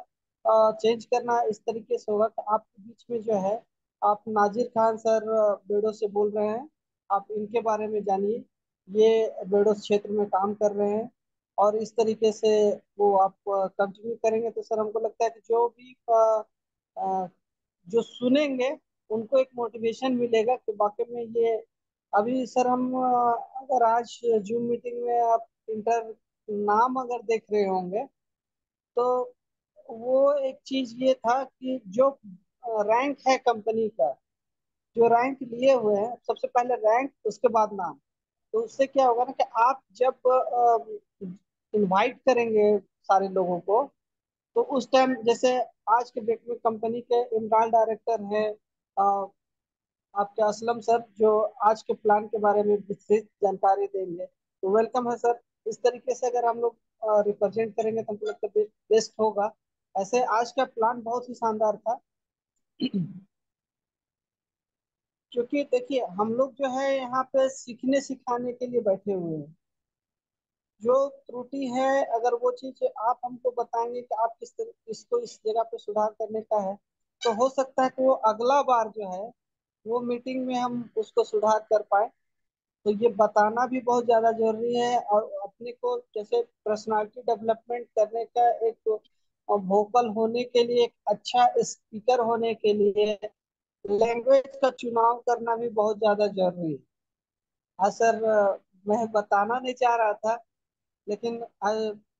चेंज करना इस तरीके से होगा कि आपके बीच में जो है, आप नाजिर खान सर बेडो से बोल रहे हैं, आप इनके बारे में जानिए। ये बेडो क्षेत्र में काम कर रहे हैं और इस तरीके से वो आप कंटिन्यू करेंगे तो सर हमको लगता है कि जो भी अ, जो सुनेंगे उनको एक मोटिवेशन मिलेगा कि वाकई में ये। अभी सर हम अगर आज जूम मीटिंग में आप इंटर नाम अगर देख रहे होंगे तो वो एक चीज ये था कि जो रैंक है कंपनी का, जो रैंक लिए हुए हैं सबसे पहले रैंक उसके बाद नाम। तो उससे क्या होगा ना कि आप जब इनवाइट करेंगे सारे लोगों को, तो उस टाइम जैसे आज के डेट में कंपनी के इमरान डायरेक्टर हैं आपके असलम सर, जो आज के प्लान के बारे में विस्तृत जानकारी देंगे, तो वेलकम है सर। इस तरीके से अगर हम लोग रिप्रेजेंट करेंगे तो हमको लगता है बेस्ट होगा। ऐसे आज का प्लान बहुत ही शानदार था। क्योंकि देखिए हम लोग जो है यहाँ पे सीखने सिखाने के लिए बैठे हुए हैं। जो त्रुटि है अगर वो चीज आप हमको बताएंगे कि आप किस तरह इसको इस जगह पे सुधार करने का है, तो हो सकता है कि वो अगला बार जो है वो मीटिंग में हम उसको सुधार कर पाए। तो ये बताना भी बहुत ज्यादा जरूरी है। और अपने को जैसे पर्सनालिटी डेवलपमेंट करने का एक वोकल होने के लिए, एक अच्छा स्पीकर होने के लिए लैंग्वेज का चुनाव करना भी बहुत ज्यादा जरूरी है। हाँ सर, मैं बताना नहीं चाह रहा था, लेकिन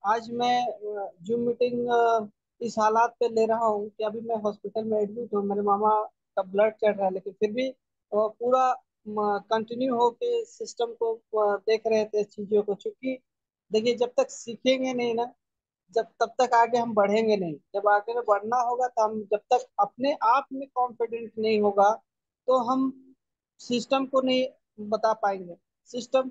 आज मैं जूम मीटिंग इस हालात पे ले रहा हूँ कि अभी मैं हॉस्पिटल में एडमिट हूँ, मेरे मामा का ब्लड चढ़ रहा है, लेकिन फिर भी पूरा कंटिन्यू होके सिस्टम को देख रहे थे चीजों को। क्योंकि देखिए जब तक सीखेंगे नहीं ना, जब तब तक आगे हम बढ़ेंगे नहीं। जब आगे में बढ़ना होगा तो हम जब तक अपने आप में कॉन्फिडेंट नहीं होगा तो हम सिस्टम को नहीं बता पाएंगे। सिस्टम,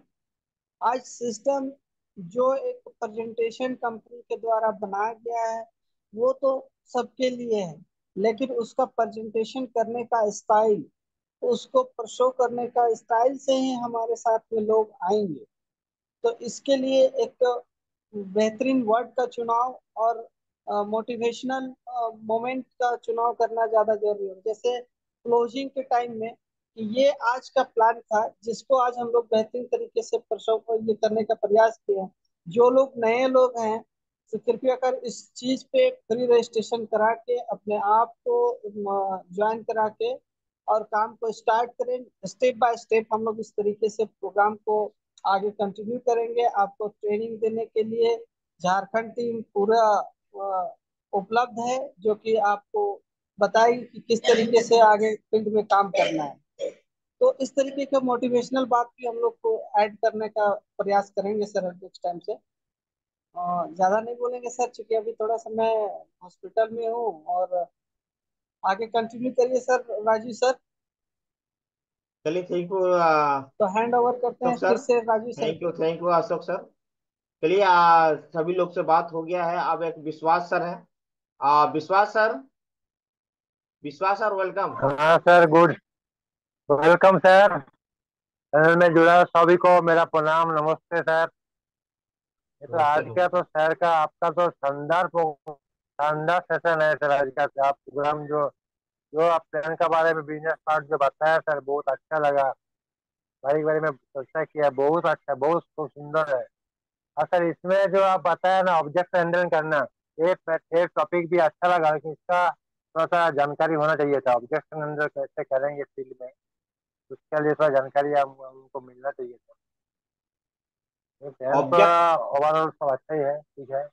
आज सिस्टम जो एक प्रेजेंटेशन कंपनी के द्वारा बनाया गया है वो तो सबके लिए है, लेकिन उसका प्रेजेंटेशन करने का स्टाइल, उसको शो करने का स्टाइल से ही हमारे साथ में लोग आएंगे। तो इसके लिए एक बेहतरीन वर्ड का चुनाव और मोटिवेशनल मोमेंट का चुनाव करना ज्यादा जरूरी है। जैसे क्लोजिंग के टाइम में कि ये आज का प्लान था जिसको आज हम लोग बेहतरीन तरीके से ये करने का प्रयास किए हैं। जो लोग नए लोग हैं तो कृपया कर इस चीज पे फ्री रजिस्ट्रेशन करा के अपने आप को ज्वाइन करा के और काम को स्टार्ट करें। स्टेप बाय स्टेप हम लोग इस तरीके से प्रोग्राम को आगे कंटिन्यू करेंगे। आपको ट्रेनिंग देने के लिए झारखंड टीम पूरा उपलब्ध है, जो कि आपको बताएगी कि किस तरीके से आगे फील्ड में काम करना है। तो इस तरीके का मोटिवेशनल बात भी हम लोग को ऐड करने का प्रयास करेंगे सर नेक्स्ट टाइम से। ज्यादा नहीं बोलेंगे सर, क्योंकि अभी थोड़ा सा मैं हॉस्पिटल में हूँ। और आगे कंटिन्यू करिए सर राजू सर। चलिए थैंक यू तो हैंड ओवर करते अशोक हैं फिर सर। से Raju sir. Thank you Ashok sir. चलिए सभी लोग से बात हो गया है। अब एक विश्वास सर है। विश्वास सर, विश्वास सर वेलकम। हाँ sir, good. Welcome sir. Channel में जुड़ा सभी को मेरा प्रणाम, नमस्ते सर। ये तो नमस्ते आज का नमस्ते। तो सर का आपका तो शानदार सेशन है सर आज का। आप प्रोग्राम जो जो आप प्लान के बारे में, बिजनेस पार्ट जो बताया सर, बहुत अच्छा लगा। बारी बारी में चर्चा किया, बहुत अच्छा, बहुत खूब सुंदर है। और सर इसमें जो आप बताया ना, ऑब्जेक्ट हैंडल करना, ये टॉपिक भी अच्छा लगा, लेकिन इसका थोड़ा सा जानकारी होना चाहिए था, ऑब्जेक्ट हैंडल कैसे करेंगे फील्ड में। उसके लिए थोड़ा जानकारी हमको मिलना चाहिए सर। प्लान तो ऑब्जेक्ट ओवरऑल सब अच्छा ही है, ठीक है।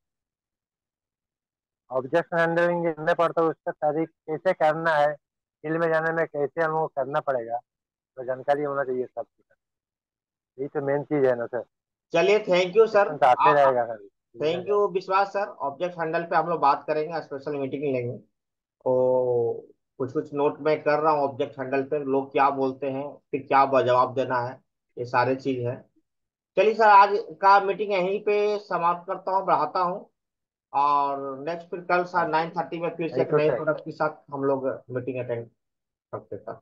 ऑब्जेक्ट हैंडलिंग करने पड़ता है, उसका तारीख कैसे करना है, फील्ड में जाने में कैसे हमको करना पड़ेगा, तो जानकारी होना चाहिए सबके सर। यही तो मेन चीज है ना सर। चलिए, थैंक यू सर। क्वेश्चन तो आते रहेगा सर, थैंक पूछेगा। यू विश्वास सर। ऑब्जेक्ट हैंडल पे हम लोग बात करेंगे, स्पेशल मीटिंग लेंगे। तो कुछ कुछ नोट मैं कर रहा हूँ ऑब्जेक्ट हैंडल पे, लोग क्या बोलते हैं, फिर क्या जवाब देना है, ये सारे चीज है। चलिए सर, आज का मीटिंग यहीं पे समाप्त करता हूँ, बढ़ाता हूँ। और नेक्स्ट फिर कल सर 9:30 में फिर से एक थैंक यू नए सर। प्रोडक्ट के साथ हम लोग मीटिंग अटेंड करते हैं सर।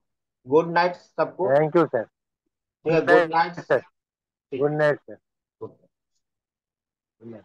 गुड नाइट सबको। Thank you sir. ठीक गुड है, गुड नाइट। Night sir. ठीक गुड नाइट सर। है। Good night.